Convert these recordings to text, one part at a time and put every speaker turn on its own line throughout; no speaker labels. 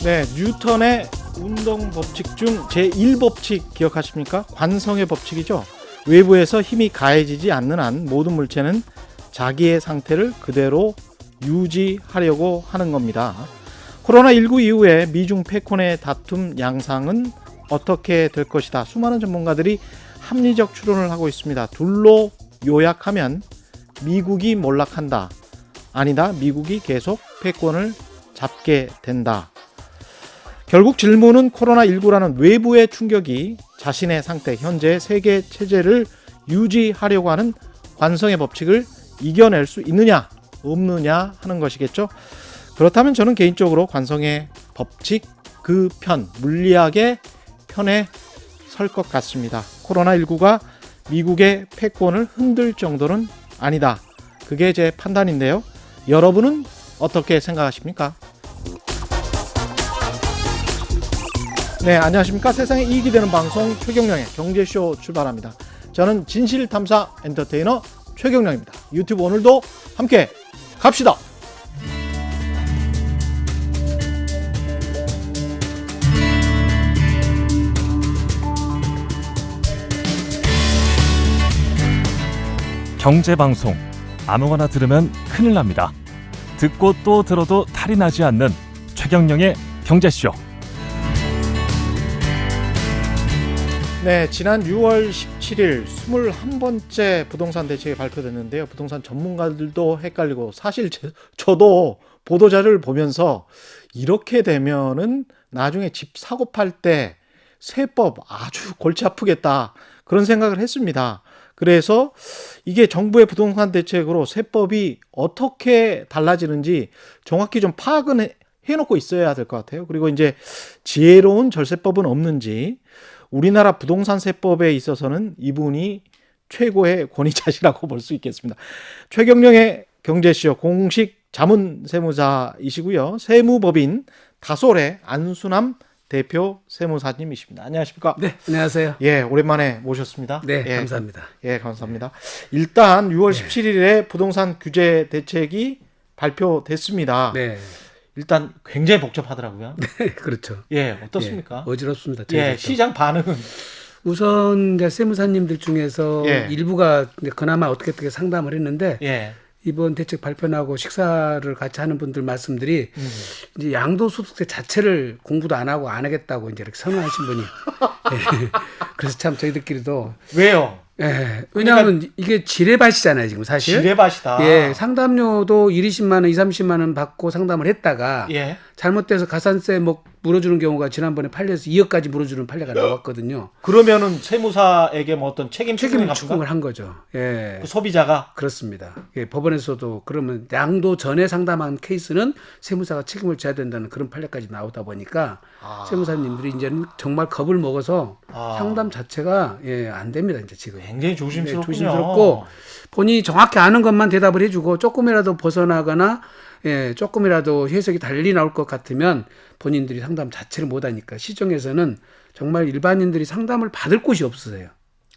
네, 뉴턴의 운동 법칙 중 제1법칙 기억하십니까? 관성의 법칙이죠. 외부에서 힘이 가해지지 않는 한 모든 물체는 자기의 상태를 그대로 유지하려고 하는 겁니다. 코로나19 이후에 미중 패권의 다툼 양상은 어떻게 될 것이다. 수많은 전문가들이 합리적 추론을 하고 있습니다. 둘로 요약하면 미국이 몰락한다. 아니다. 미국이 계속 패권을 잡게 된다. 결국 질문은 코로나19라는 외부의 충격이 자신의 상태, 현재의 세계 체제를 유지하려고 하는 관성의 법칙을 이겨낼 수 있느냐, 없느냐 하는 것이겠죠. 그렇다면 저는 개인적으로 관성의 법칙 그 편, 물리학의 편에 설 것 같습니다. 코로나19가 미국의 패권을 흔들 정도는 아니다. 그게 제 판단인데요. 여러분은 어떻게 생각하십니까? 네, 안녕하십니까. 세상에 이익이 되는 방송 최경영의 경제쇼 출발합니다. 저는 진실탐사 엔터테이너 최경영입니다. 유튜브 오늘도 함께 갑시다.
경제방송 아무거나 들으면 큰일 납니다. 듣고 또 들어도 탈이 나지 않는 최경영의 경제쇼.
네, 지난 6월 17일 21번째 부동산 대책이 발표됐는데요. 부동산 전문가들도 헷갈리고 사실 저도 보도자료를 보면서 이렇게 되면은 나중에 집 사고 팔 때 세법 아주 골치 아프겠다 그런 생각을 했습니다. 그래서 이게 정부의 부동산 대책으로 세법이 어떻게 달라지는지 정확히 좀 파악은 해놓고 있어야 될 것 같아요. 그리고 이제 지혜로운 절세법은 없는지 우리나라 부동산 세법에 있어서는 이분이 최고의 권위자시라고 볼 수 있겠습니다. 최경영의 경제쇼 공식 자문세무사이시고요. 세무법인 다솔의 안순남 대표 세무사님이십니다. 안녕하십니까?
네, 안녕하세요.
예, 오랜만에 모셨습니다.
네,
예,
감사합니다.
예, 감사합니다. 일단 6월 17일에 부동산 규제 대책이 발표됐습니다.
네,
일단 굉장히 복잡하더라고요.
네, 그렇죠.
예, 어떻습니까?
예, 어지럽습니다.
예, 시장 반응은
우선 이제 세무사님들 중에서
예.
일부가 이제 그나마 어떻게 상담을 했는데
예,
이번 대책 발표나고 식사를 같이 하는 분들 말씀들이 이제 양도소득세 자체를 공부도 안 하고 안 하겠다고 이제 이렇게 선언하신 분이 예, 그래서 참 저희들끼리도
왜요?
예, 왜냐하면 이게 지뢰밭이잖아요 지금 사실.
지뢰밭이다.
예, 상담료도 1, 20만 원, 2, 30만 원 받고 상담을 했다가
예.
잘못돼서 가산세 뭐 물어주는 경우가 지난번에 판례에서 2억까지 물어주는 판례가 나왔거든요.
그러면은 세무사에게 뭐 어떤 책임
추궁을 한 거죠. 예,
그 소비자가
그렇습니다. 예, 법원에서도 그러면 양도 전에 상담한 케이스는 세무사가 책임을 져야 된다는 그런 판례까지 나오다 보니까 세무사님들이 이제는 정말 겁을 먹어서 상담 자체가 예, 안 됩니다. 이제 지금
굉장히 조심스럽군요.
네, 조심스럽고 본인이 정확히 아는 것만 대답을 해주고 조금이라도 벗어나거나 예, 조금이라도 해석이 달리 나올 것 같으면 본인들이 상담 자체를 못하니까 시중에서는 정말 일반인들이 상담을 받을 곳이 없으세요.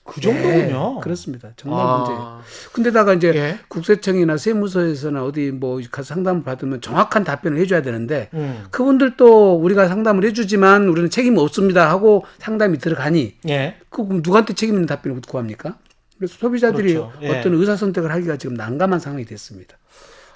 그 정도군요.
네, 그렇습니다. 정말 문제예요. 근데다가 이제
예.
국세청이나 세무서에서나 어디 뭐 가서 상담을 받으면 정확한 답변을 해줘야 되는데 그분들도 우리가 상담을 해주지만 우리는 책임이 없습니다 하고 상담이 들어가니
예.
그 누구한테 책임 있는 답변을 구합니까? 그래서 소비자들이
그렇죠. 예.
어떤 의사선택을 하기가 지금 난감한 상황이 됐습니다.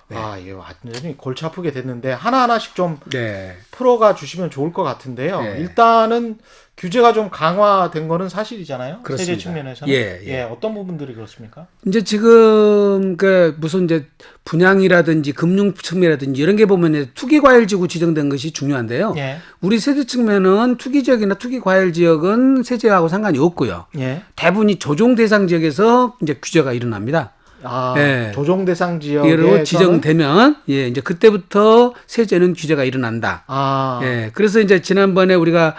네.
예, 완전히 골치 아프게 됐는데 하나하나씩 좀
네.
풀어가 주시면 좋을 것 같은데요.
네.
일단은 규제가 좀 강화된 거는 사실이잖아요.
그렇습니다.
세제 측면에서는.
예.
어떤 부분들이 그렇습니까?
이제 지금 그 무슨 이제 분양이라든지 금융 측면이라든지 이런 게 보면 투기과열지구 지정된 것이 중요한데요.
예. 우리
우리 세제 측면은 투기지역이나 투기과열 지역은 세제하고 상관이 없고요.
예.
대부분이 조정 대상 지역에서 이제 규제가 일어납니다. 예.
조정 대상 지역에
이로 지정되면 예, 이제 그때부터 세제는 규제가 일어난다. 예, 그래서 이제 지난번에 우리가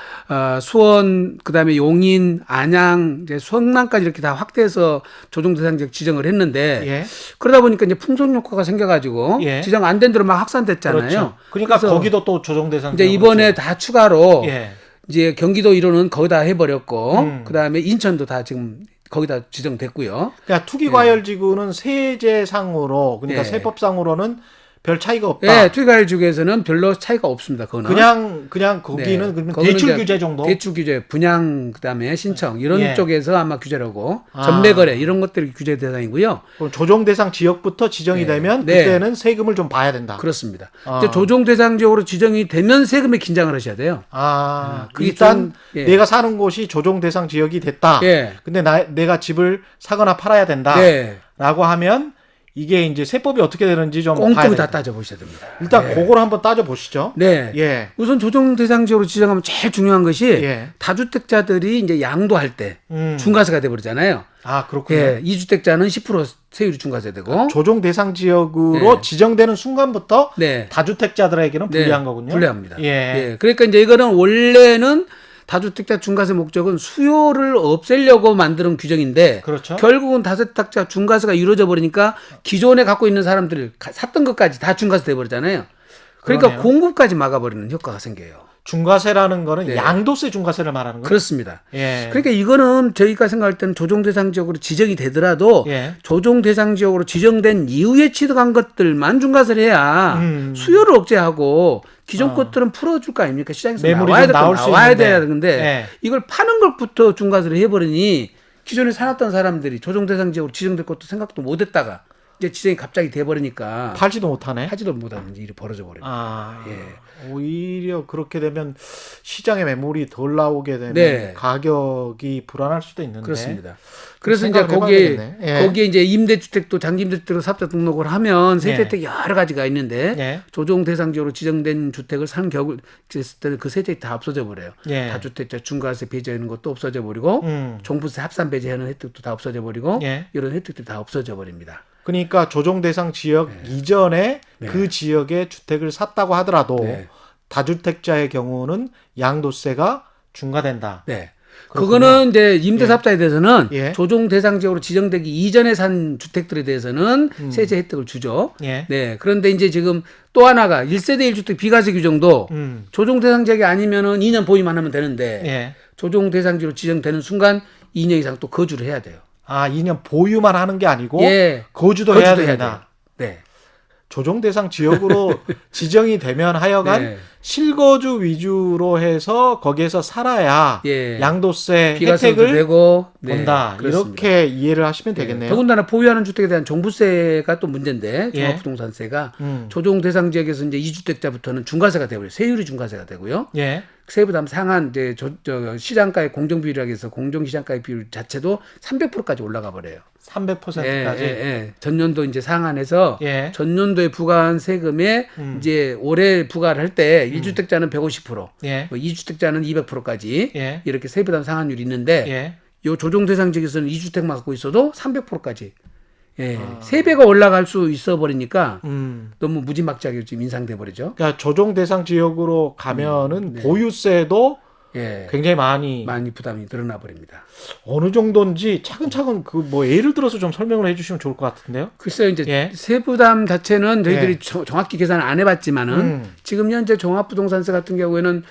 수원, 그다음에 용인, 안양, 이제 성남까지 이렇게 다 확대해서 조정 대상 지역 지정을 했는데
예.
그러다 보니까 이제 풍선 효과가 생겨가지고
예.
지정 안 된 대로 막 확산됐잖아요.
그렇죠. 그러니까
그래서
거기도 또 조정 대상
이제
지역으로
이번에 다 추가로
예.
이제 경기도 이론은 거기다 해버렸고 그다음에 인천도 다 지금 거기다 지정됐고요.
그러니까 투기과열지구는 세제상으로 그러니까
예.
세법상으로는 별 차이가 없다.
예, 투기과열지구에서는 별로 차이가 없습니다. 그거는
그냥 거기는
네.
그러면
거기는
대출
이제
규제 정도.
대출 규제, 분양 그다음에 신청 이런
예.
쪽에서 아마 규제라고
아.
전매거래 이런 것들이 규제 대상이고요.
그럼 조정 대상 지역부터 지정이
네.
되면
네.
그때는 세금을 좀 봐야 된다.
그렇습니다.
아.
이제 조정 대상 지역으로 지정이 되면 세금에 긴장을 하셔야 돼요. 그게
일단
좀, 예.
내가 사는 곳이 조정 대상 지역이 됐다.
예.
근데 내가 집을 사거나 팔아야 된다.
네.
라고 하면 이게 이제 세법이 어떻게 되는지 좀 봐야
꼼꼼히
된다.
다 따져보셔야 됩니다.
일단
네.
그걸 한번 따져 보시죠.
네.
예.
우선 조정 대상 지역으로 지정하면 제일 중요한 것이
예.
다주택자들이 이제 양도할 때
음.
중과세가 돼 버리잖아요.
그렇군요.
예. 2주택자는 10% 세율이 중과세되고
조정 대상 지역으로
네.
지정되는 순간부터
네.
다주택자들에게는
네.
불리한 거군요.
불리합니다.
예.
예. 그러니까 이제 이거는 원래는 다주택자 중과세 목적은 수요를 없애려고 만드는 규정인데
그렇죠.
결국은 다주택자 중과세가 이루어져 버리니까 기존에 갖고 있는 사람들 샀던 것까지 다 중과세 돼 버리잖아요. 그러니까
그러네요.
공급까지 막아버리는 효과가 생겨요.
중과세라는 거는
네.
양도세 중과세를 말하는 거예요.
그렇습니다.
예.
그러니까 이거는 저희가 생각할 때는 조정 대상 지역으로 지정이 되더라도
예.
조정 대상 지역으로 지정된 이후에 취득한 것들만 중과세를 해야 수요를 억제하고 기존 것들은 풀어줄 거 아닙니까? 시장에서
매물이
나와야
좀
될 건
나올 수
나와야
있는데.
돼야 되는데
예.
이걸 파는 것부터 중과세를 해버리니 기존에 사놨던 사람들이 조정 대상 지역으로 지정될 것도 생각도 못했다가 이제 지정이 갑자기 돼버리니까
팔지도 못하네.
하지도 못하는 일이 벌어져 버립니다.
오히려 그렇게 되면 시장에 매물이 덜 나오게 되면
네.
가격이 불안할 수도 있는데.
그렇습니다. 그래서 이제
생각을 해봐야겠네. 예.
거기에 이제 임대주택도 장기임대주택으로 사업자 등록을 하면 세대주택 여러 가지가 있는데
예.
조정 대상 지역으로 지정된 주택을 산 격을 했을 때는 그 세대주택 다 없어져 버려요.
예.
다주택자 중과세 배제하는 것도 없어져 버리고 종부세 합산 배제하는 혜택도 다 없어져 버리고
예.
이런 혜택들이 다 없어져 버립니다.
그러니까 조정 대상 지역 이전에 그 지역에 주택을 샀다고 하더라도
네.
다주택자의 경우는 양도세가 중과된다.
네.
그렇군요.
그거는 이제 임대사업자에 대해서는
예.
조정 대상 지역으로 지정되기 이전에 산 주택들에 대해서는 세제 혜택을 주죠.
예.
네. 그런데 이제 지금 또 하나가 1세대 1주택 비과세 규정도 조정 대상 지역이 아니면은 2년 보유만 하면 되는데
예.
조정 대상 지역으로 지정되는 순간 2년 이상 또 거주를 해야 돼요.
2년 보유만 하는 게 아니고
예.
거주도 해야 된다.
돼요. 네.
조정 대상 지역으로 지정이 되면 하여간
네.
실거주 위주로 해서 거기에서 살아야
예.
양도세
비과세도
혜택을
되고
본다.
그렇습니다.
이렇게 이해를 하시면 되겠네요.
더군다나 보유하는 주택에 대한 종부세가 또 문제인데
예.
종합부동산세가 조정 대상 지역에서 이제 2주택자부터는 중과세가 되고요. 세율이 중과세가 되고요.
예.
세부담 상한 이제 시장가의 공정 비율이라고 해서 공정 시장가의 비율 자체도 300%까지 올라가 버려요.
300%까지.
전년도 이제 상한해서
예.
전년도에 부과한 세금에 이제 올해 부과를 할 때 1주택자는 150%,
예.
뭐 2주택자는 200%까지
예.
이렇게 세부담 상한율이 있는데
예.
요 조정 대상 지역에서는 2주택만 갖고 있어도 300%까지 3배가 올라갈 수 있어 버리니까 너무 무지막지하게 지금 인상돼 버리죠.
그러니까 조정 대상 지역으로 가면은 보유세도 굉장히
많이 부담이 늘어나 버립니다.
어느 정도인지 차근차근 그 뭐 예를 들어서 좀 설명을 해주시면 좋을 것 같은데요.
글쎄요, 이제
예.
세부담 자체는 저희들이 정확히 계산을 안 해봤지만은 지금 현재 종합부동산세 같은 경우에는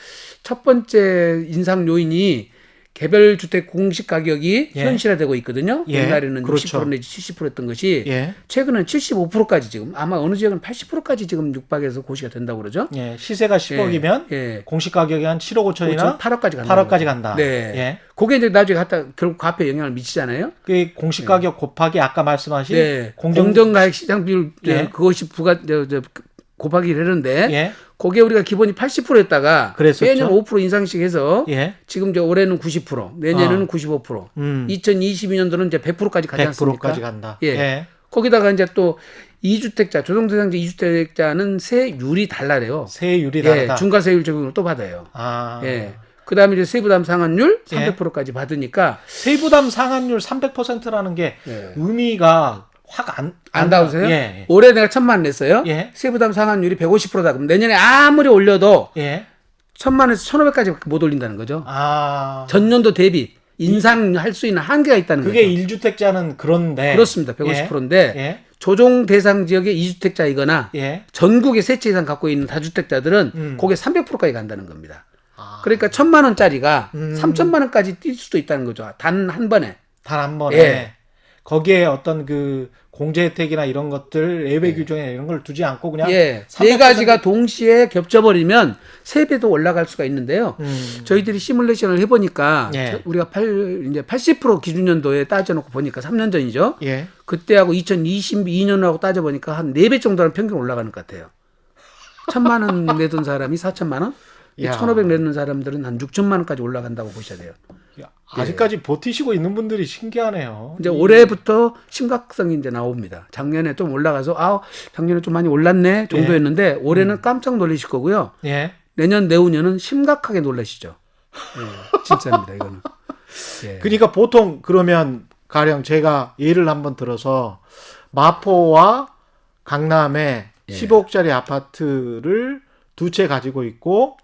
첫 번째 인상 요인이 개별 주택 공시 가격이
예.
현실화되고 있거든요.
예.
옛날에는
그렇죠.
60% 내지 70%였던 것이
예.
최근은 75%까지 지금 아마 어느 지역은 80%까지 지금 육박해서 고시가 된다고 그러죠.
예. 시세가 10억이면
예.
공시 가격이 한 7억 5천이나
8억까지 간다.
8억까지 간다.
네.
예.
그게 이제 나중에 갖다 결국 과표에 영향을 미치잖아요.
그 공시 가격 곱하기 아까 말씀하신
네.
공정
공정가액 시장 비율
예.
그것이 곱하기 되는데
예.
거기에 우리가 기본이 80%였다가
그랬었죠.
매년 5% 인상씩 해서
예.
지금 이제 올해는 90%, 내년에는 95%, 2022년도는 이제 100%까지 가지 않습니까?
100%까지 간다.
예.
예.
거기다가 이제 또 2주택자, 조정대상자 2주택자는 세율이 달라요.
세율이
예,
다르다.
중과세율 적용을 또 받아요.
아.
예. 그다음에 이제 세부담 상한율
예.
300%까지 받으니까
세부담 상한율 300%라는 게
예.
의미가 확
안 나오세요?
예.
올해 내가 1,000만 냈어요.
예.
세부담 상한율이 150%다. 그럼 내년에 아무리 올려도
예.
1,000만에서 1,500까지 못 올린다는 거죠.
아.
전년도 대비 인상할 수 있는 한계가 있다는
그게
거죠.
1주택자는 그런데
그렇습니다. 150%인데
예.
조정 대상 지역의 2주택자이거나
예.
전국에 세 채 이상 갖고 있는 다주택자들은 그게 300%까지 간다는 겁니다. 그러니까 1,000만 원짜리가 3,000만 원까지 뛸 수도 있다는 거죠. 단 한 번에.
단 한 번에.
예.
거기에 어떤 그 공제 혜택이나 이런 것들 예외 규정이나 이런 걸 두지 않고 그냥
예,
300%
네 가지가 동시에 겹쳐버리면 3배도 올라갈 수가 있는데요. 저희들이 시뮬레이션을 해보니까
예.
우리가 이제 80% 기준연도에 따져놓고 보니까 3년 전이죠.
예.
그때하고 2022년하고 따져보니까 한 4배 정도는 평균 올라가는 것 같아요. 1,000만 원 내던 사람이 4천만 원?
야.
1,500 내는 사람들은 한 6천만 원까지 올라간다고 보셔야 돼요.
야, 아직까지 버티시고 있는 분들이 신기하네요.
이제 올해부터 심각성이 이제 나옵니다. 작년에 좀 올라가서 작년에 좀 많이 올랐네 정도였는데 올해는 깜짝 놀라실 거고요.
예.
내년 내후년은 심각하게 놀라시죠. 예, 진짜입니다 이거는. 예.
그러니까 보통 그러면 가령 제가 예를 한번 들어서 마포와 강남에
예.
15억짜리 아파트를 두 채 가지고 있고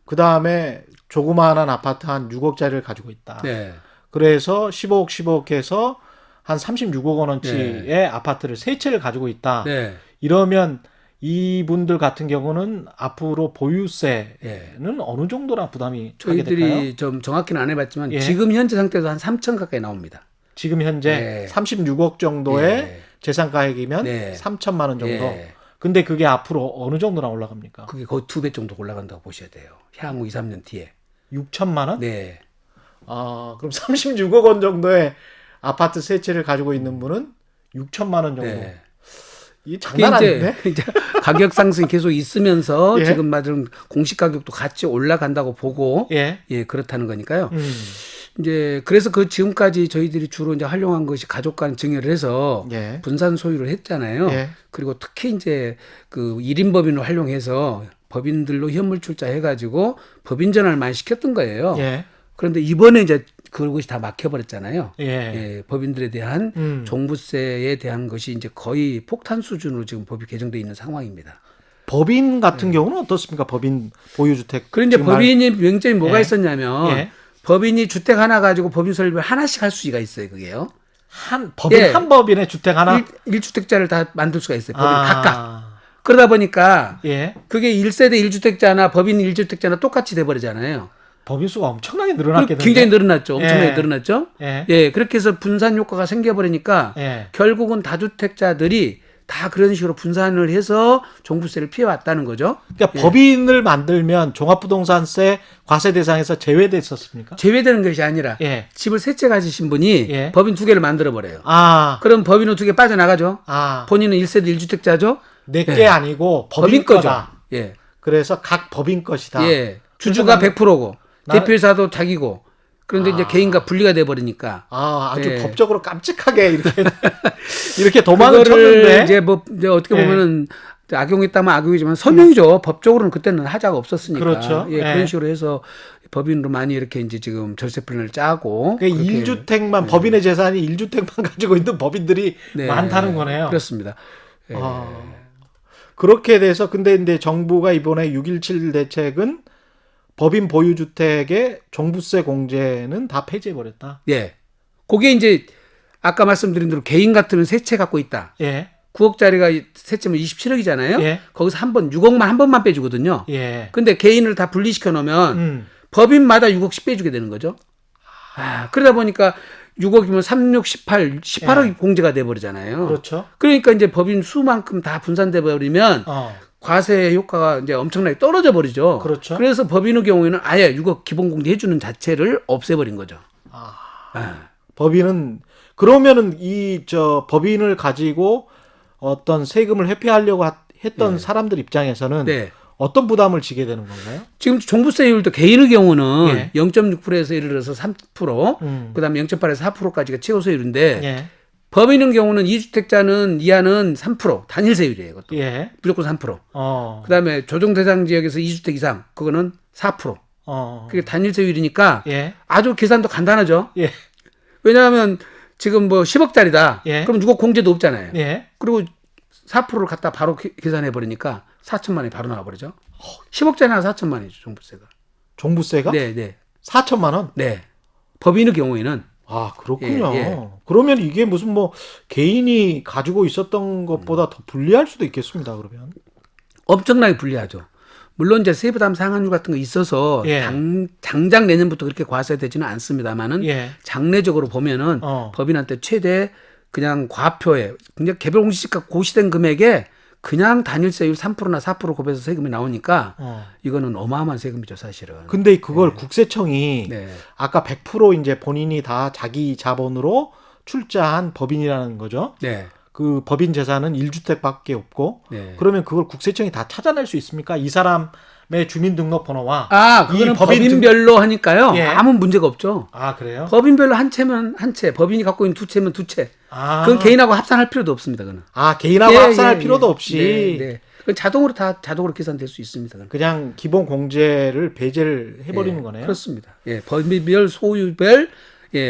그 다음에 조그마한 아파트 한 6억짜리를 가지고 있다.
네.
그래서 15억 해서 한 36억 원어치의 아파트를 세 채를 가지고 있다.
네.
이러면 이분들 같은 경우는 앞으로 보유세는
예.
어느 정도나 부담이 하게 될까요?
저희들이 좀 정확히는 안 해봤지만
예.
지금 현재 상태에서 한 3천 가까이 나옵니다.
지금 현재
예.
36억 정도의
예.
재산가액이면
네.
3천만 원 정도.
예.
근데 그게 앞으로 어느 정도나 올라갑니까?
그게 거의 2배 정도 올라간다고 보셔야 돼요. 향후 2, 3년 뒤에.
6천만 원?
네.
아, 그럼 36억 원 정도의 아파트 세 채를 가지고 있는 분은 6천만 원 정도.
네.
이게 장난 아닌데?
이제 가격 상승이 계속 있으면서
예.
지금 맞은 공시 가격도 같이 올라간다고 보고
예.
예, 그렇다는 거니까요. 이제 그래서 그 지금까지 저희들이 주로 이제 활용한 것이 가족 간 증여를 해서
예.
분산 소유를 했잖아요.
예.
그리고 특히 이제 그 1인 법인을 활용해서 법인들로 현물 출자해 가지고 법인 전환을 많이 시켰던 거예요.
예.
그런데 이번에 이제 그것이 다 막혀버렸잖아요.
예.
예, 법인들에 대한 종부세에 대한 것이 이제 거의 폭탄 수준으로 지금 법이 개정돼 있는 상황입니다.
법인 같은 경우는 어떻습니까? 법인 보유주택.
그런데
지금
법인이 명점이 뭐가
예.
있었냐면
예.
법인이 주택 하나 가지고 법인 설립을 하나씩 할 수가 있어요. 그게요.
한 법인
예.
한 법인의 주택 하나
1주택자를 다 만들 수가 있어요. 법인
아.
각각. 그러다 보니까
예.
그게 1세대 1주택자나 법인 1주택자나 똑같이 돼버리잖아요.
법인 수가 엄청나게
그리고
늘어났겠는데.
굉장히 늘어났죠. 엄청나게
예.
늘어났죠.
예.
예, 그렇게 해서 분산 효과가 생겨버리니까
예.
결국은 다주택자들이 다 그런 식으로 분산을 해서 종부세를 피해왔다는 거죠.
그러니까
예.
법인을 만들면 종합부동산세 과세 대상에서 제외됐었습니까?
제외되는 것이 아니라
예.
집을 세 채 가지신 분이
예.
법인 2개를 만들어버려요.
아.
그럼 법인은 2개 빠져나가죠.
아.
본인은 1세대 1주택자죠.
내게
예.
아니고 법인 거다.
예.
그래서 각 법인 것이다.
예. 주주가
나는-
100%고
나는-
대표이사도 자기고. 그런데 이제 개인과 분리가 돼 버리니까
아, 아주
예.
법적으로 깜찍하게 이렇게 이렇게 도망을
그거를
쳤는데
이제 어떻게
예.
보면은 악용했다면 악용이지만 서명이죠. 법적으로는 그때는 하자가 없었으니까.
그렇죠.
예,
예.
그런 식으로 해서 법인으로 많이 이렇게 이제 지금 절세 플랜을 짜고
그러니까
그렇게-
1주택만 법인의 재산이 1주택만 가지고 있는 법인들이
네.
많다는 거네요.
그렇습니다. 예.
아, 그렇게 돼서 근데 이제 정부가 이번에 6.17 대책은 법인 보유주택의 종부세 공제는 다 폐지해 버렸다.
예. 그게 이제 아까 말씀드린 대로 개인 같으면 세 채 갖고 있다.
예.
9억짜리가 세 채면 27억이잖아요.
예.
거기서 6억만 한 번만 빼주거든요.
예.
근데 개인을 다 분리시켜 놓으면 법인마다 6억씩 빼주게 되는 거죠. 그러다 보니까 6억이면 3, 6, 18억이 공제가 돼 버리잖아요.
그렇죠.
그러니까 이제 법인 수만큼 다 분산돼 버리면 과세 효과가 이제 엄청나게 떨어져 버리죠.
그렇죠.
그래서 법인의 경우에는 아예 6억 기본 공제 해주는 자체를 없애버린 거죠.
법인은 그러면은 이 법인을 가지고 어떤 세금을 회피하려고 했던 사람들 입장에서는
네.
어떤 부담을 지게 되는 건가요?
지금 종부세율도 개인의 경우는
예.
0.6%에서 예를 들어서 3%, 그다음에 0.8에서 4%까지가 최고세율인데
예.
법인의 경우는 2주택자는 이하는 3% 단일세율이에요. 이것도
예.
무조건 3%.
어.
그다음에 조정 대상 지역에서 2주택 이상 그거는 4%. 그게 단일세율이니까
예.
아주 계산도 간단하죠.
예.
왜냐하면 지금 뭐 10억짜리다.
예.
그럼 6억 공제도 없잖아요.
예.
그리고 4%를 갖다 바로 계산해 버리니까 4천만 원이 바로 나와 버리죠. 10억짜리나 4천만 원이죠, 종부세가.
종부세가
네, 네.
4천만 원?
네. 법인의 경우에는
아, 그렇군요.
예, 예.
그러면 이게 무슨 뭐 개인이 가지고 있었던 것보다 더 불리할 수도 있겠습니다. 그러면.
엄청나게 불리하죠. 물론 이제 세부담 상한율 같은 거 있어서
예.
당장 내년부터 그렇게 과세되지는 않습니다만은
예.
장래적으로 보면은
어.
법인한테 최대 그냥 과표에 그냥 개별 공시지가 고시된 금액에 그냥 단일세율 3%나 4% 곱해서 세금이 나오니까 이거는 어마어마한 세금이죠, 사실은.
근데 그걸 국세청이
네.
아까 100% 이제 본인이 다 자기 자본으로 출자한 법인이라는 거죠.
네.
그 법인 재산은 1주택밖에 없고
네.
그러면 그걸 국세청이 다 찾아낼 수 있습니까? 이 사람의 주민등록번호와
그거는
이 법인
법인별로 하니까요.
예.
아무 문제가 없죠.
아 그래요?
법인별로 한 채면 한 채, 법인이 갖고 있는 두 채면 두 채. 그건 개인하고 합산할 필요도 없습니다. 그는.
개인하고 합산할 필요도 없이
네. 그건 자동으로 계산될 수 있습니다. 그건.
그냥 기본 공제를 배제를 해버리는 거네요.
그렇습니다. 법인별, 소유별,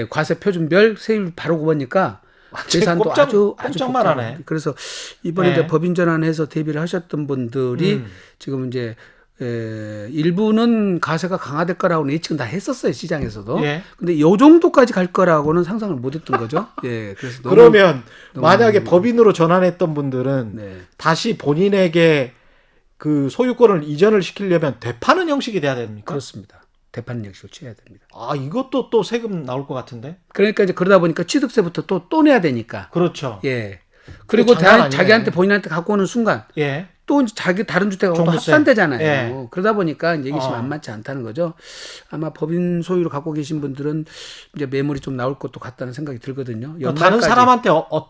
과세 표준별 세율 바로 굽으니까 계산도 아주
꼼짝만 하네.
그래서 이번에 이제 법인 전환해서 대비를 하셨던 분들이 지금 이제 일부는 가세가 강화될 거라고는 예측은 다 했었어요, 시장에서도.
예.
근데 요 정도까지 갈 거라고는 상상을 못 했던 거죠. 그래서
그러면 만약에 법인으로 전환했던 분들은 다시 본인에게 그 소유권을 이전을 시키려면 되파는 형식이 돼야 됩니까?
그렇습니다. 대판 형식을 취해야 됩니다.
이것도 또 세금 나올 것 같은데?
그러니까 이제 그러다 보니까 취득세부터 또 내야 되니까.
그렇죠.
그리고
장난 아니네.
자기한테 본인한테 갖고 오는 순간 또 이제 자기 다른 주택하고 또
종부세.
합산되잖아요. 그러다 보니까 이제 이게 지금 만만치 않다는 거죠. 아마 법인 소유를 갖고 계신 분들은 이제 매물이 좀 나올 것도 같다는 생각이 들거든요.
다른 사람한테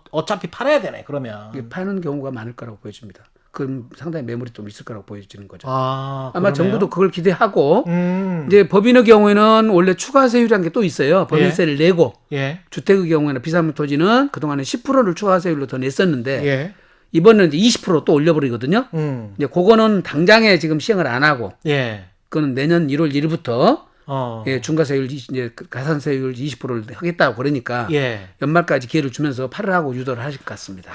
어차피 팔아야 되네. 그러면
파는 경우가 많을 거라고 보여집니다. 그럼 상당히 매물이 좀 있을 거라고 보여지는 거죠.
아마
아마 정부도 그걸 기대하고 이제 법인의 경우에는 원래 추가 세율이라는 게 또 있어요. 법인세를 내고 주택의 경우에는 비상용 토지는 그동안에 10%를 추가 세율로 더 냈었는데 이번에는 이제 20%또 올려버리거든요. 이제 그거는 당장에 지금 시행을 안 하고 그거는 내년 1월 1일부터 중과세율 이제 가산세율 20%를 하겠다고 그러니까 연말까지 기회를 주면서 팔을 하고 유도를 하실 것 같습니다.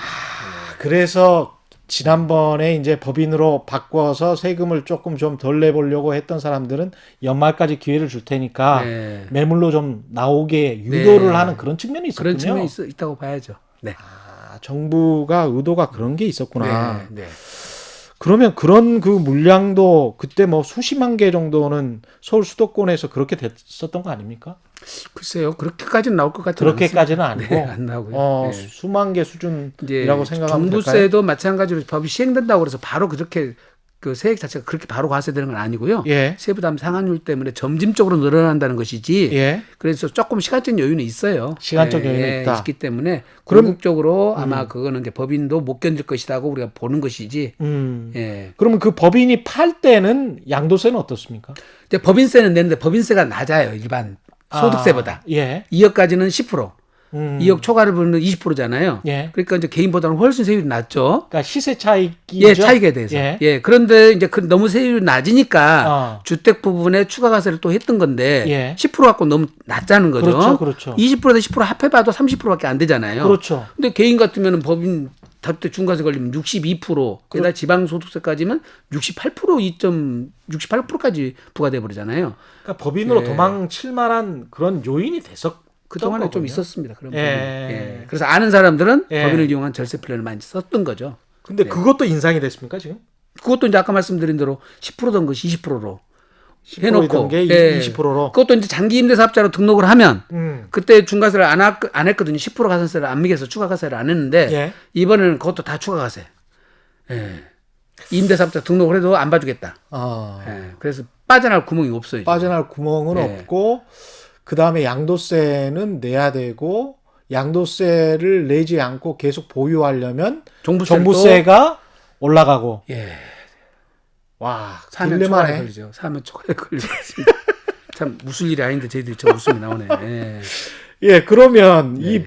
그래서 지난번에 이제 법인으로 바꿔서 세금을 조금 좀 덜 내보려고 했던 사람들은 연말까지 기회를 줄 테니까 매물로 좀 나오게 유도를 하는 그런 측면이 있었군요.
그런 측면이 있다고 봐야죠.
정부가 의도가 그런 게 있었구나. 그러면 그런 그 물량도 그때 뭐 수십만 개 정도는 서울 수도권에서 그렇게 됐었던 거 아닙니까?
글쎄요, 그렇게까지는 나올 것 같지는
그렇게까지는 아니고
안 나오고요.
수만 개 수준이라고 생각하면 될까요?
종부세도 마찬가지로 법이 시행된다고 그래서 바로 그렇게 그 세액 자체가 그렇게 바로 과세되는 건 아니고요. 세부담 상한율 때문에 점진적으로 늘어난다는 것이지. 그래서 조금 시간적 여유는 있어요.
시간적 여유는 있다.
있기 때문에 궁극적으로 아마 그거는 이제 법인도 못 견딜 것이라고 우리가 보는 것이지.
그러면 그 법인이 팔 때는 양도세는 어떻습니까?
이제 법인세는 내는데 법인세가 낮아요, 일반 소득세보다. 2억까지는 10%. 2억 초과를 부르는 20%잖아요. 그러니까 이제 개인보다는 훨씬 세율이 낮죠.
그러니까 시세 차익이죠.
차익에 대해서. 그런데 이제 너무 세율이 낮으니까 주택 부분에 추가 과세를 또 했던 건데 10% 갖고 너무 낮다는 거죠.
그렇죠.
20%에서 10% 합해봐도 30%밖에 안 되잖아요.
그렇죠.
근데 개인 같으면은 법인 다주택 중과세 걸리면 62%, 게다가 지방소득세까지면 68%까지 부과돼 버리잖아요.
그러니까 법인으로 도망칠 만한 그런 요인이 됐었.
그동안에 좀 있었습니다. 그런 부분이. 그래서 아는 사람들은 법인을 이용한 절세 플랜을 많이 썼던 거죠.
근데 그것도 인상이 됐습니까, 지금?
그것도 이제 아까 말씀드린 대로 10%던 것이 20%로 해놓고
게 20%로.
그것도 이제 장기 임대사업자로 등록을 하면 그때 중과세를 안 했거든요. 10% 가산세를 안 매겨서 추가 가세를 안 했는데 이번에는 그것도 다 추가 가세. 임대사업자 등록을 해도 안 봐주겠다. 그래서 빠져나갈 구멍이 없어요.
빠져나갈 구멍은 없고. 그 다음에 양도세는 내야 되고 양도세를 내지 않고 계속 보유하려면 종부세가 올라가고. 와,
사면 초과에 걸리죠. 사면 초과에 걸리고 있습니다. 참 웃을 일이 아닌데 저희들이 참 웃음이 나오네.
그러면 이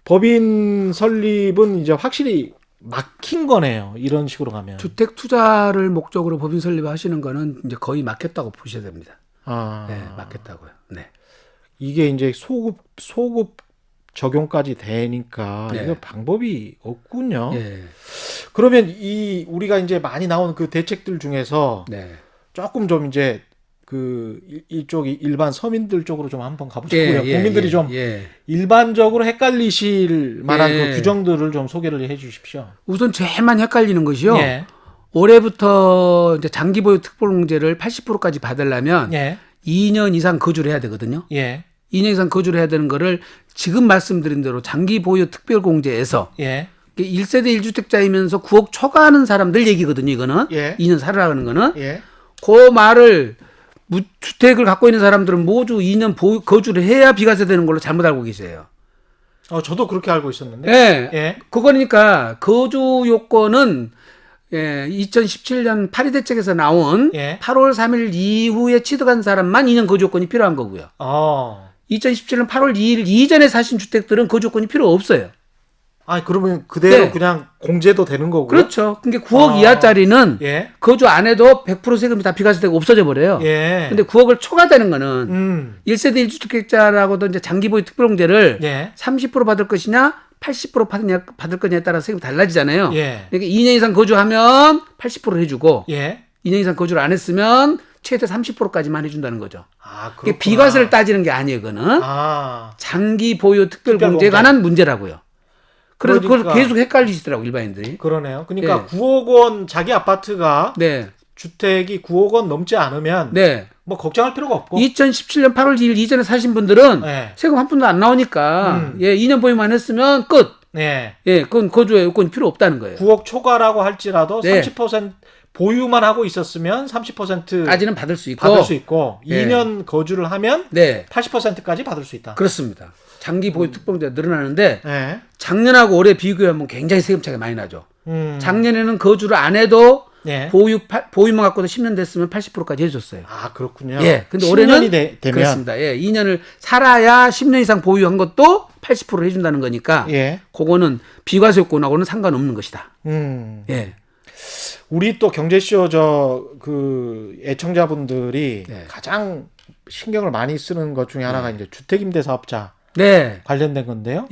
법인 설립은 이제 확실히 막힌 거네요. 이런 식으로 가면.
주택 투자를 목적으로 법인 설립하시는 거는 이제 거의 막혔다고 보셔야 됩니다. 막혔다고요.
이게 이제 소급 적용까지 되니까 이거 방법이 없군요. 그러면 우리가 이제 많이 나오는 그 대책들 중에서 조금 좀 이제 그 이쪽이 일반 서민들 쪽으로 좀 한번 가보자고요. 국민들이 좀 일반적으로 헷갈리실 만한 그 규정들을 좀 소개를 해주십시오.
우선 제일 많이 헷갈리는 것이요. 올해부터 이제 장기보유 특별공제를 80%까지 받으려면 2년 이상 거주를 해야 되거든요. 2년 이상 거주를 해야 되는 거를 지금 말씀드린 대로 장기 보유 특별공제에서
예.
1세대 1주택자이면서 9억 초과하는 사람들 얘기거든요. 이거는
예.
2년 살아가는 거는
예.
그 말을 주택을 갖고 있는 사람들은 모두 2년 거주를 해야 비과세 되는 걸로 잘못 알고 계세요.
저도 그렇게 알고 있었는데.
예.
예.
그거니까 거주 요건은 2017년 8.2 대책에서 나온
예.
8월 3일 이후에 취득한 사람만 2년 거주 요건이 필요한 거고요. 2017년 8월 2일 이전에 사신 주택들은 거주 요건이 필요 없어요.
그러면 그대로
네.
그냥 공제도 되는 거고요.
그렇죠. 그러니까 9억 이하짜리는
예.
거주 안 해도 100% 세금이 다 비과세되고 없어져 버려요.
예.
근데 9억을 초과되는 거는 1세대 1주택자라고도 이제 장기보유 특별공제를
예.
30% 받을 것이냐 80% 받을 거냐에 따라 세금이 달라지잖아요.
예.
그러니까 2년 이상 거주하면 80% 해주고
예.
2년 이상 거주를 안 했으면 최대 30%까지만 해준다는 거죠.
그렇구나.
그게 비과세를 따지는 게 아니에요. 그거는 장기 보유 특별공제에 관한 문제라고요. 그래서 그걸 계속 헷갈리시더라고 일반인들이.
그러네요. 그러니까 9억 원 자기 아파트가
네.
주택이 9억 원 넘지 않으면
네.
뭐 걱정할 필요가 없고
2017년 8월 2일 이전에 사신 분들은
네.
세금 한 푼도 안 나오니까 2년 보유만 했으면 끝.
네.
그건 거주의 요건이 필요 없다는 거예요.
9억 초과라고 할지라도
네.
30% 보유만 하고 있었으면 30%까지는
받을 수 있고
2년 거주를 하면
네.
80%까지 받을 수 있다.
그렇습니다. 장기 보유 특별공제가 늘어나는데
네.
작년하고 올해 비교하면 굉장히 세금 차이가 많이 나죠. 작년에는 거주를 안 해도
네.
보유만 갖고도 10년 됐으면 80%까지 해줬어요.
그렇군요.
근데 올해는
되면
그렇습니다. 2년을 살아야 10년 이상 보유한 것도 80% 해준다는 거니까 그거는 비과세 요건하고는 상관없는 것이다.
우리 또 경제쇼 애청자분들이 가장 신경을 많이 쓰는 것 중에 하나가 이제 주택임대사업자 관련된 건데요.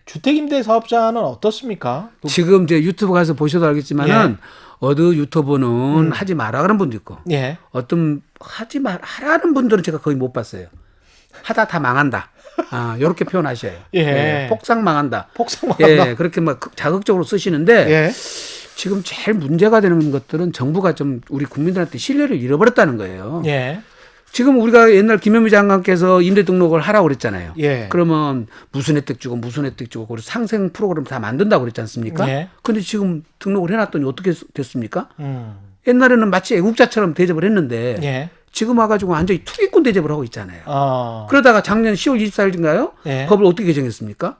주택임대사업자는 어떻습니까?
지금 이제 유튜브 가서 보셔도 알겠지만은 어느 유튜버는 하지 마라 그런 분도 있고 어떤 하라는 분들은 제가 거의 못 봤어요. 하다 다 망한다. 이렇게 표현하셔요. 폭삭 망한다. 그렇게 막 자극적으로 쓰시는데 지금 제일 문제가 되는 것들은 정부가 좀 우리 국민들한테 신뢰를 잃어버렸다는 거예요. 지금 우리가 옛날 김현미 장관께서 임대 등록을 하라고 그랬잖아요. 그러면 무슨 혜택 주고 그리고 상생 프로그램 다 만든다고 그랬지 않습니까? 근데 지금 등록을 해놨더니 어떻게 됐습니까? 옛날에는 마치 애국자처럼 대접을 했는데 지금 와가지고 완전히 투기꾼 대접을 하고 있잖아요. 그러다가 작년 10월 24일인가요? 법을 어떻게 개정했습니까?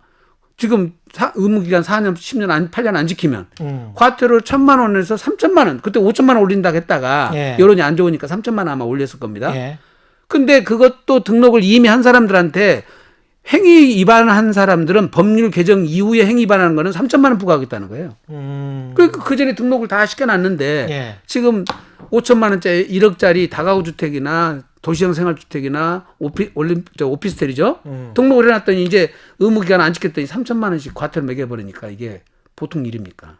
지금 의무기간 4년, 10년, 8년 안 지키면 과태료를 1,000만 원에서 3,000만 원, 그때 5,000만 원 올린다고 했다가 여론이 안 좋으니까 3,000만 원 아마 올렸을 겁니다. 근데 그것도 등록을 이미 한 사람들한테 행위 위반한 사람들은 법률 개정 이후에 행위 위반하는 거는 3,000만 원 부과하겠다는 거예요. 그러니까 그 전에 등록을 다 시켜놨는데 지금 5천만 원짜리 1억짜리 다가구 주택이나 도시형 생활주택이나 오피스텔이죠. 등록을 해놨더니 이제 의무기간 안 지켰더니 3,000만 원씩 과태료 매겨버리니까 이게 보통 일입니까?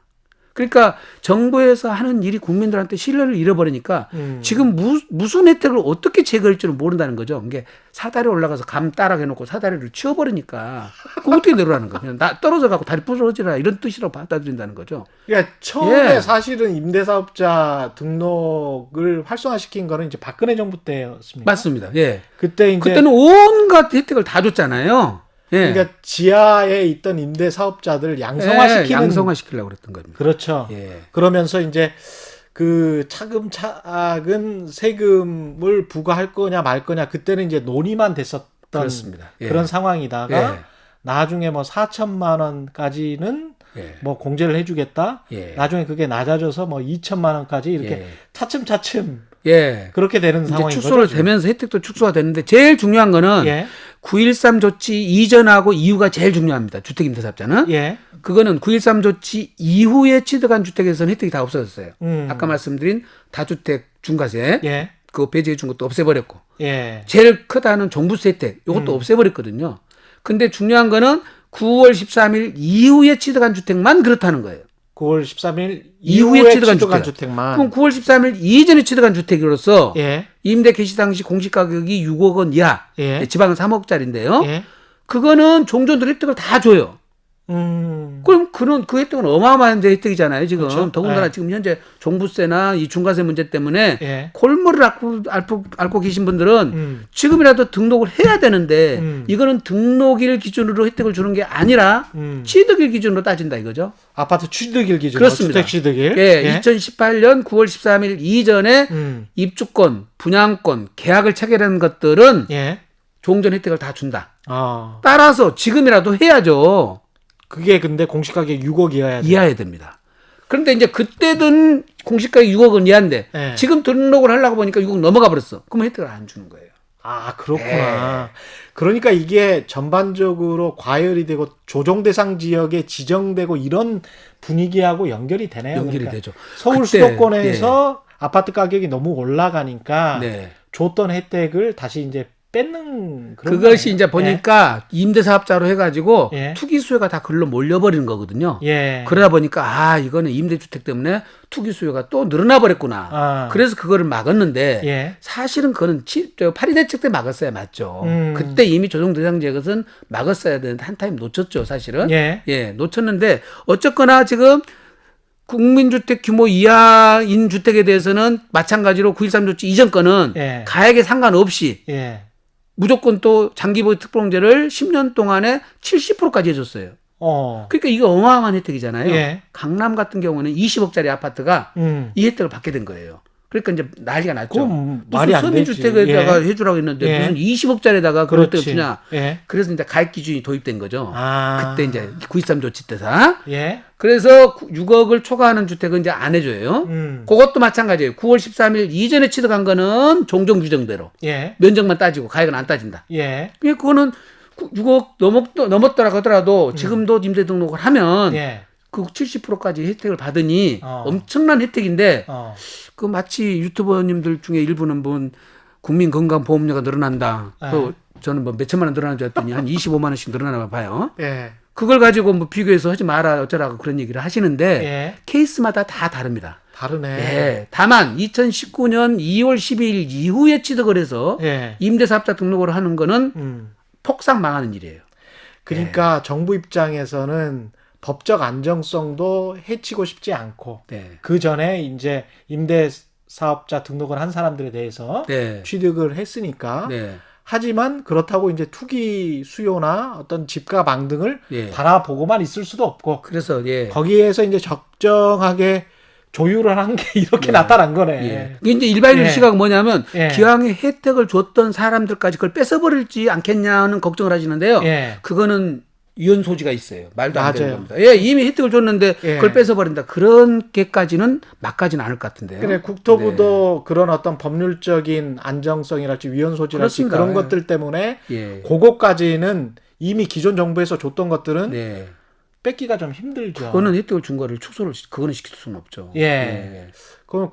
그러니까 정부에서 하는 일이 국민들한테 신뢰를 잃어버리니까 지금 무슨 혜택을 어떻게 제거할 줄을 모른다는 거죠. 이게 사다리 올라가서 감 따라해놓고 사다리를 치워버리니까 그거 어떻게 내려라는 거예요. 그냥 나 떨어져 갖고 다리 부러지라 이런 뜻이라고 받아들인다는 거죠.
그러니까 처음에 사실은 임대사업자 등록을 활성화시킨 거는 이제 박근혜 정부 때였습니다.
맞습니다.
그때는
온갖 혜택을 다 줬잖아요.
그러니까 지하에 있던 임대사업자들
양성화시키려고 그랬던 겁니다.
그렇죠. 그러면서 이제 그 차근차근 세금을 부과할 거냐 말 거냐 그때는 이제 논의만 됐었던
그렇습니다.
그런 상황이다가 나중에 뭐 4천만 원까지는 뭐 공제를 해주겠다. 나중에 그게 낮아져서 뭐 2천만 원까지 이렇게 차츰차츰 그렇게 되는 상황인 거죠.
축소를 되면서 혜택도 축소가 되는데 제일 중요한 거는 9.13 조치 이전하고 이후가 제일 중요합니다. 주택임대사업자는. 그거는 9.13 조치 이후에 취득한 주택에서는 혜택이 다 없어졌어요. 아까 말씀드린 다주택 중과세 그거 배제해 준 것도 없애버렸고 제일 크다는 종부세 혜택 이것도 없애버렸거든요. 근데 중요한 거는 9월 13일 이후에 취득한 주택만 그렇다는 거예요.
9월 13일 이후에 취득한 주택만.
그럼 9월 13일 이전에 취득한 주택으로서 임대 개시 당시 공시가격이 6억 원 이하, 지방은 3억짜리인데요. 그거는 종전들 혜택을 다 줘요. 그럼 그 혜택은 어마어마한 혜택이잖아요, 지금.
그렇죠?
더군다나
예.
지금 현재 종부세나 이 중과세 문제 때문에
예.
골머리를 앓고 계신 분들은 지금이라도 등록을 해야 되는데 이거는 등록일 기준으로 혜택을 주는 게 아니라 취득일 기준으로 따진다 이거죠.
아파트 취득일 기준.
그렇습니다.
주택 취득일.
예, 2018년 9월 13일 이전에 입주권, 분양권, 계약을 체결한 것들은
예.
종전 혜택을 다 준다.
어.
따라서 지금이라도 해야죠.
그게 근데 공시가격 6억이어야 돼.
이해해야 됩니다. 그런데 이제 그때든 공시가격 6억은 이해한데
예.
지금 등록을 하려고 보니까 6억 넘어가 버렸어. 그러면 혜택을 안 주는 거예요.
아, 그렇구나. 그러니까 이게 전반적으로 과열이 되고 조정 대상 지역에 지정되고 이런 분위기하고 연결이 되네요.
연결이
그러니까.
되죠.
서울
그때,
수도권에서 아파트 가격이 너무 올라가니까
네.
줬던 혜택을 다시 이제 뺏는 그런
그것이
거네요.
이제 보니까 임대사업자로 해가지고
예.
투기 수요가 다 글로 몰려버리는 거거든요.
예.
그러다 보니까 이거는 임대주택 때문에 투기 수요가 또 늘어나 버렸구나.
아.
그래서 그거를 막았는데
예.
사실은 그거는 파리 대책 때 막았어야 맞죠. 그때 이미 조정 대상 지역은 막았어야 되는데 한 타임 놓쳤죠, 사실은.
예.
예, 놓쳤는데 어쨌거나 지금 국민주택 규모 이하인 주택에 대해서는 마찬가지로 9.13 조치 이전 거는
예.
가액에 상관없이
예.
무조건 또 장기보유 특별공제를 10년 동안에 70%까지 해줬어요.
어.
그러니까 이게 어마어마한 혜택이잖아요.
예.
강남 같은 경우는 20억짜리 아파트가 이 혜택을 받게 된 거예요. 그러니까 이제 난리가 났죠.
그건 말이 안 되지.
서민주택에다가
예.
해주라고 했는데
예.
무슨 20억짜리에다가 그런 혜택을
그렇지.
주냐.
예.
그래서 이제 가액 기준이 도입된 거죠.
아.
그때 이제 9.13 조치 때사.
예.
그래서 6억을 초과하는 주택은 이제 안 해줘요. 그것도 마찬가지예요. 9월 13일 이전에 취득한 거는 종종 규정대로
예.
면적만 따지고 가액은 안 따진다.
예.
그러니까 그거는 6억 넘었더라 하더라도 지금도 임대 등록을 하면
예.
그 70%까지 혜택을 받으니
어.
엄청난 혜택인데
어.
그 마치 유튜버님들 중에 일부는 뭐 국민건강보험료가 늘어난다.
네.
또 저는 뭐 몇천만 원 늘어난 줄 알았더니 한 25만 원씩 늘어나나 봐요.
예.
그걸 가지고 뭐 비교해서 하지 마라 어쩌라고 그런 얘기를 하시는데
예.
케이스마다 다 다릅니다.
다르네.
예. 다만 2019년 2월 12일 이후에 취득을 해서
예.
임대사업자 등록을 하는 거는
음.
폭삭 망하는 일이에요.
그러니까 정부 입장에서는 법적 안정성도 해치고 싶지 않고
네.
그 전에 이제 임대 사업자 등록을 한 사람들에 대해서
네.
취득을 했으니까
네.
하지만 그렇다고 이제 투기 수요나 어떤 집가 망등을
예.
바라보고만 있을 수도 없고
그래서 예.
거기에서 이제 적정하게 조율을 한 게 이렇게
네.
나타난 거네.
예. 이제 일반인의
예.
시각은 뭐냐면
예.
기왕에 혜택을 줬던 사람들까지 그걸 뺏어버릴지 않겠냐는 걱정을 하시는데요.
예.
그거는 위헌 소지가 있어요. 말도 안 되는
맞아요.
겁니다. 예, 이미 혜택을 줬는데
예.
그걸 뺏어버린다. 그런게까지는 막가지는 않을 것 같은데요.
그래 국토부도 그런 어떤 법률적인 안정성이랄지 위헌 소지랄지
그렇습니다.
그런
예.
것들 때문에
예.
그거까지는 이미 기존 정부에서 줬던 것들은
네.
뺏기가 좀 힘들죠.
그거는 혜택을 준 거를 그거는 시킬 수는 없죠.
예.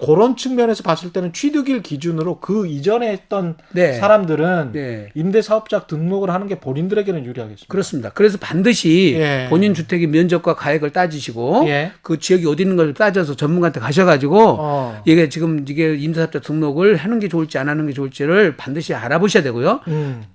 그런 측면에서 봤을 때는 취득일 기준으로 그 이전에 했던
네.
사람들은
네.
임대사업자 등록을 하는 게 본인들에게는 유리하겠습니다.
그렇습니다. 그래서 반드시
예.
본인 주택의 면적과 가액을 따지시고
예.
그 지역이 어디 있는 걸 따져서 전문가한테 가셔가지고 이게 지금 이게 임대사업자 등록을 하는 게 좋을지 안 하는 게 좋을지를 반드시 알아보셔야 되고요.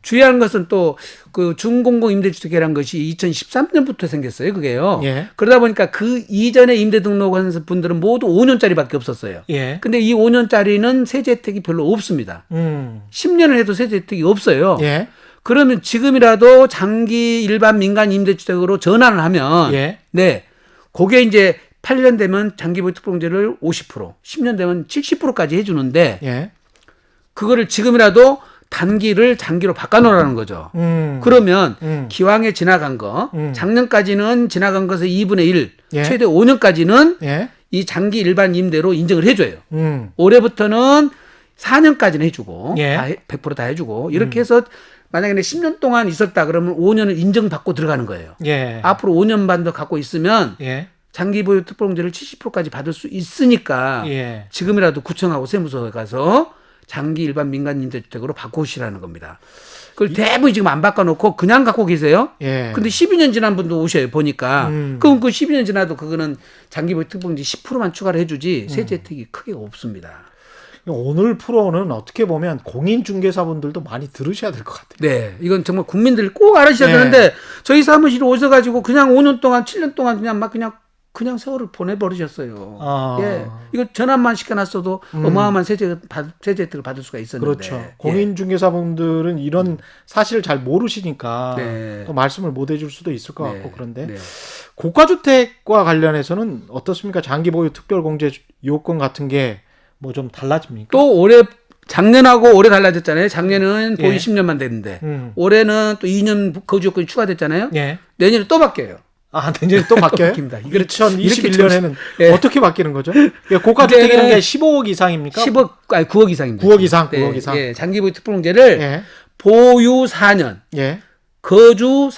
주의하는 것은 또 그 준공공 임대주택이라는 것이 2013년부터 생겼어요. 그게요.
예.
그러다 보니까 그 이전에 임대 등록한 분들은 모두 5년짜리밖에 없었어요.
예.
근데 이 5년짜리는 세제 혜택이 별로 없습니다. 10년을 해도 세제 혜택이 없어요.
예.
그러면 지금이라도 장기 일반 민간 임대주택으로 전환을 하면
예.
네. 그게 이제 8년 되면 장기보유 특공제를 50%, 10년 되면 70%까지 해 주는데
예.
그거를 지금이라도 단기를 장기로 바꿔 놓으라는 거죠. 그러면 기왕에 지나간 거, 작년까지는 지나간 것의 2분의 1,
예.
최대 5년까지는
예.
이 장기 일반 임대로 인정을 해 줘요.
음.
올해부터는 4년까지는 해주고
예.
다 100%다 해주고 이렇게 해서 만약에 10년 동안 있었다 그러면 5년을 인정받고 들어가는 거예요.
예.
앞으로 5년 반 더 갖고 있으면
예.
장기보유 특별공제를 70%까지 받을 수 있으니까
예.
지금이라도 구청하고 세무서에 가서 장기 일반 민간 임대주택으로 바꾸시라는 겁니다. 그걸 대부분 지금 안 바꿔놓고 그냥 갖고 계세요.
예.
근데 12년 지난 분도 오셔요, 보니까. 그럼 그 12년 지나도 그거는 장기보유 특별공제 10%만 추가를 해주지 세제 혜택이 크게 없습니다.
오늘 프로는 어떻게 보면 공인중개사분들도 많이 들으셔야 될 것 같아요.
네, 이건 정말 국민들이 꼭 알아주셔야
네.
되는데 저희 사무실에 오셔가지고 그냥 5년 동안 7년 동안 그냥 막 그냥 세월을 보내버리셨어요.
아.
예, 이거 전환만 시켜놨어도 어마어마한 세제 혜택을 받을 수가 있었는데.
그렇죠.
예.
공인중개사분들은 이런 사실을 잘 모르시니까
네.
또 말씀을 못 해줄 수도 있을 것 같고
네.
그런데
네.
고가주택과 관련해서는 어떻습니까? 장기보유 특별공제 요건 같은 게 뭐 좀 달라집니까?
또 작년하고 올해 달라졌잖아요. 작년은 보유
예.
10년만 됐는데 올해는 또 2년 거주 요건이 추가됐잖아요.
예.
내년에 또 바뀌어요.
아, 내년에 또 바뀌어요?
바뀝니다. 이거를
2021년에는
예.
어떻게 바뀌는 거죠? 예, 고가주택이라는 게 15억 이상입니까?
9억 이상입니다.
9억 이상, 9억 이상.
예, 장기보유 특별공제를
예.
보유 4년,
예.
거주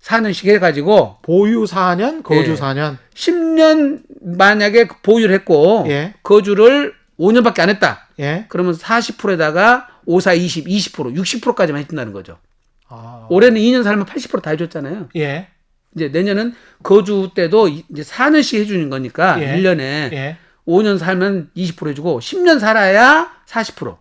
4년씩 해가지고
보유 4년, 거주
예.
4년.
10년 만약에 보유를 했고
예.
거주를 5년밖에 안 했다.
예.
그러면 40%에다가 5, 4, 20%, 60%까지만 해준다는 거죠.
아.
올해는 2년 살면 80%다 해줬잖아요.
예.
이제 내년은 거주 때도 이제 4년씩 해주는 거니까
예.
1년에
예.
5년 살면 20% 해주고 10년 살아야 40%.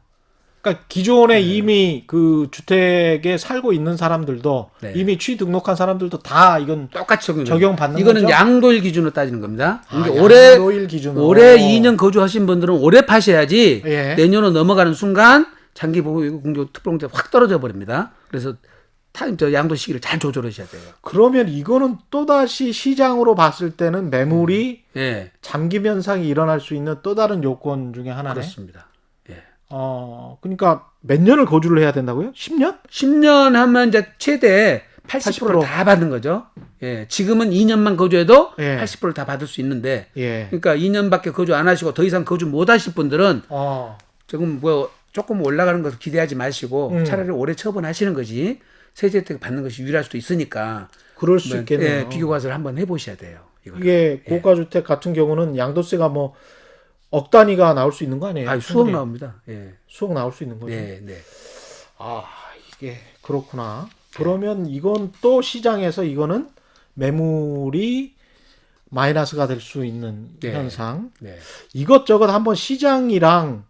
그러니까 기존에 이미 그 주택에 살고 있는 사람들도
네.
이미 취등록한 사람들도 다 이건
똑같이
적용받는
이거는
거죠?
양도일 기준으로 따지는 겁니다.
아,
그러니까 올해
양도일 기준으로.
올해 2년 거주하신 분들은 올해 파셔야지
예.
내년으로 넘어가는 순간 장기 보유 공제 특별공제 확 떨어져 버립니다. 그래서 양도 시기를 잘 조절하셔야 돼요.
그러면 이거는 또다시 시장으로 봤을 때는 매물이
예,
잠김 현상이 일어날 수 있는 또 다른 요건 중에 하나네.
그렇습니다. 예.
그러니까 몇 년을 거주를 해야 된다고요? 10년?
10년 하면 이제 최대 80%를 다 받는 거죠. 예, 지금은 2년만 거주해도
예.
80%를 다 받을 수 있는데,
예.
그러니까 2년밖에 거주 안 하시고 더 이상 거주 못 하실 분들은 조금 올라가는 것을 기대하지 마시고 차라리 올해 처분하시는 것이 세제 혜택 받는 것이 유리할 수도 있으니까
그럴 수 있겠네요.
예, 비교 과세를 한번 해보셔야 돼요. 이거는.
이게 고가주택 같은 경우는 양도세가 뭐 억 단위가 나올 수 있는 거 아니에요?
수억
충분히.
나옵니다. 예.
수억 나올 수 있는 거죠.
네, 네.
아, 이게 그렇구나. 그러면 이건 또 시장에서 이거는 매물이 마이너스가 될 수 있는
네.
현상.
네.
이것저것 한번 시장이랑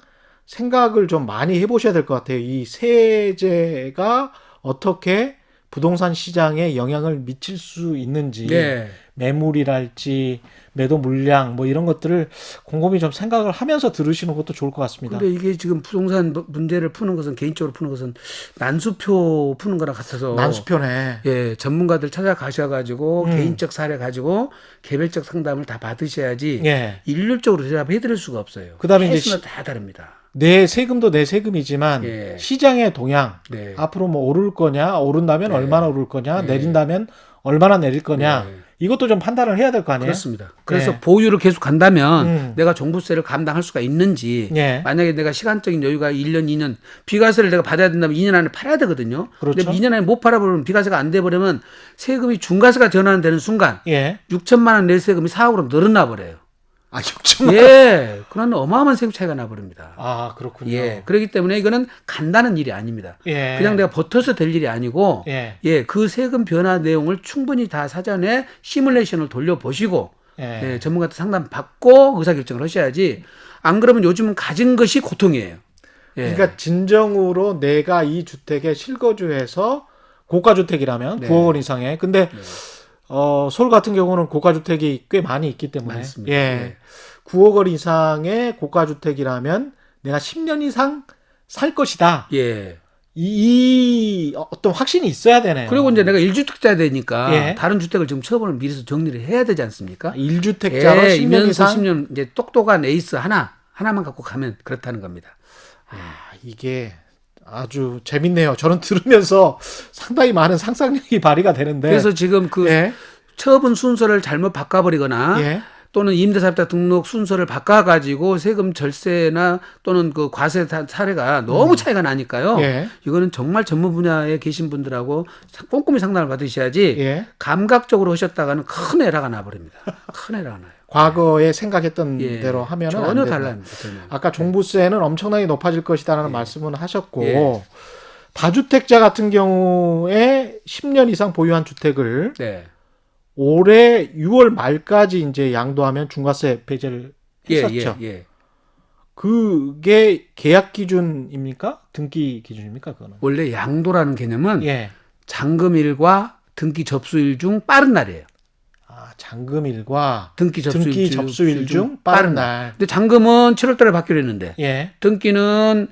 생각을 좀 많이 해보셔야 될 것 같아요. 이 세제가 어떻게 부동산 시장에 영향을 미칠 수 있는지,
네.
매물이랄지 매도 물량 뭐 이런 것들을 곰곰이 좀 생각을 하면서 들으시는 것도 좋을 것 같습니다.
근데 이게 지금 부동산 문제를 푸는 것은 개인적으로 푸는 것은 난수표 푸는 거랑 같아서
난수표네.
예, 전문가들 찾아가셔가지고 개인적 사례 가지고 개별적 상담을 다 받으셔야지
예.
일률적으로 대답해 드릴 수가 없어요.
그다음에 이제
케이스마다 다 다릅니다.
내 세금도 내 세금이지만
예.
시장의 동향
네.
앞으로 뭐 오를 거냐 오른다면
네.
얼마나 오를 거냐
네.
내린다면 얼마나 내릴 거냐
네.
이것도 좀 판단을 해야 될 거 아니에요?
그렇습니다. 그래서
예.
보유를 계속 간다면 내가 종부세를 감당할 수가 있는지
예.
만약에 내가 시간적인 여유가 1년, 2년 비과세를 내가 받아야 된다면 2년 안에 팔아야 되거든요.
그렇죠.
근데 2년 안에 못 팔아버리면 비과세가 안 돼버리면 세금이 중과세가 전환되는 순간
예.
6천만 원 낼 세금이 4억으로 늘어나 버려요.
아 6천만.
예, 그런 어마어마한 세금 차이가 나버립니다.
아 그렇군요.
예, 그렇기 때문에 이거는 간단한 일이 아닙니다.
예.
그냥 내가 버텨서 될 일이 아니고,
예.
예, 그 세금 변화 내용을 충분히 다 사전에 시뮬레이션을 돌려보시고,
예.
예, 전문가한테 상담 받고 의사결정을 하셔야지, 안 그러면 요즘은 가진 것이 고통이에요. 예.
그러니까 진정으로 내가 이 주택에 실거주해서 고가주택이라면
네.
9억 원 이상에 근데 서울 같은 경우는 고가주택이 꽤 많이 있기 때문에
많습니다.
예.
네.
9억 원 이상의 고가주택이라면 내가 10년 이상 살 것이다.
예.
이 어떤 확신이 있어야 되네요.
그리고 이제 내가 1주택자 되니까
예.
다른 주택을 지금 처분을 미리서 정리를 해야 되지 않습니까?
1주택자로
예,
10년
이면서
이상
10년 이제 똑똑한 에이스 하나만 갖고 가면 그렇다는 겁니다.
이게 아주 재밌네요. 저는 들으면서 상당히 많은 상상력이 발휘가 되는데
그래서 지금 그
예.
처분 순서를 잘못 바꿔버리거나
예.
또는 임대사업자 등록 순서를 바꿔가지고 세금 절세나 또는 그 과세 사례가 너무 차이가 나니까요.
예.
이거는 정말 전문 분야에 계신 분들하고 꼼꼼히 상담을 받으셔야지
예.
감각적으로 하셨다가는 큰 에러가 나버립니다. 큰 에러가 나요.
과거에 생각했던
예.
대로 하면은
전혀
안 된다.
달라집니다. 전혀.
아까 종부세는 엄청나게 높아질 것이다라는
예.
말씀은 하셨고
예.
다주택자 같은 경우에 10년 이상 보유한 주택을
네.
올해 6월 말까지 이제 양도하면 중과세 배제를
예,
했었죠.
예, 예.
그게 계약 기준입니까? 등기 기준입니까? 그거는.
원래 양도라는 개념은
예.
잔금일과 등기 접수일 중 빠른 날이에요.
아, 잔금일과
등기
접수일 중 빠른 날.
근데 잔금은 7월 달에 받기로 했는데
예.
등기는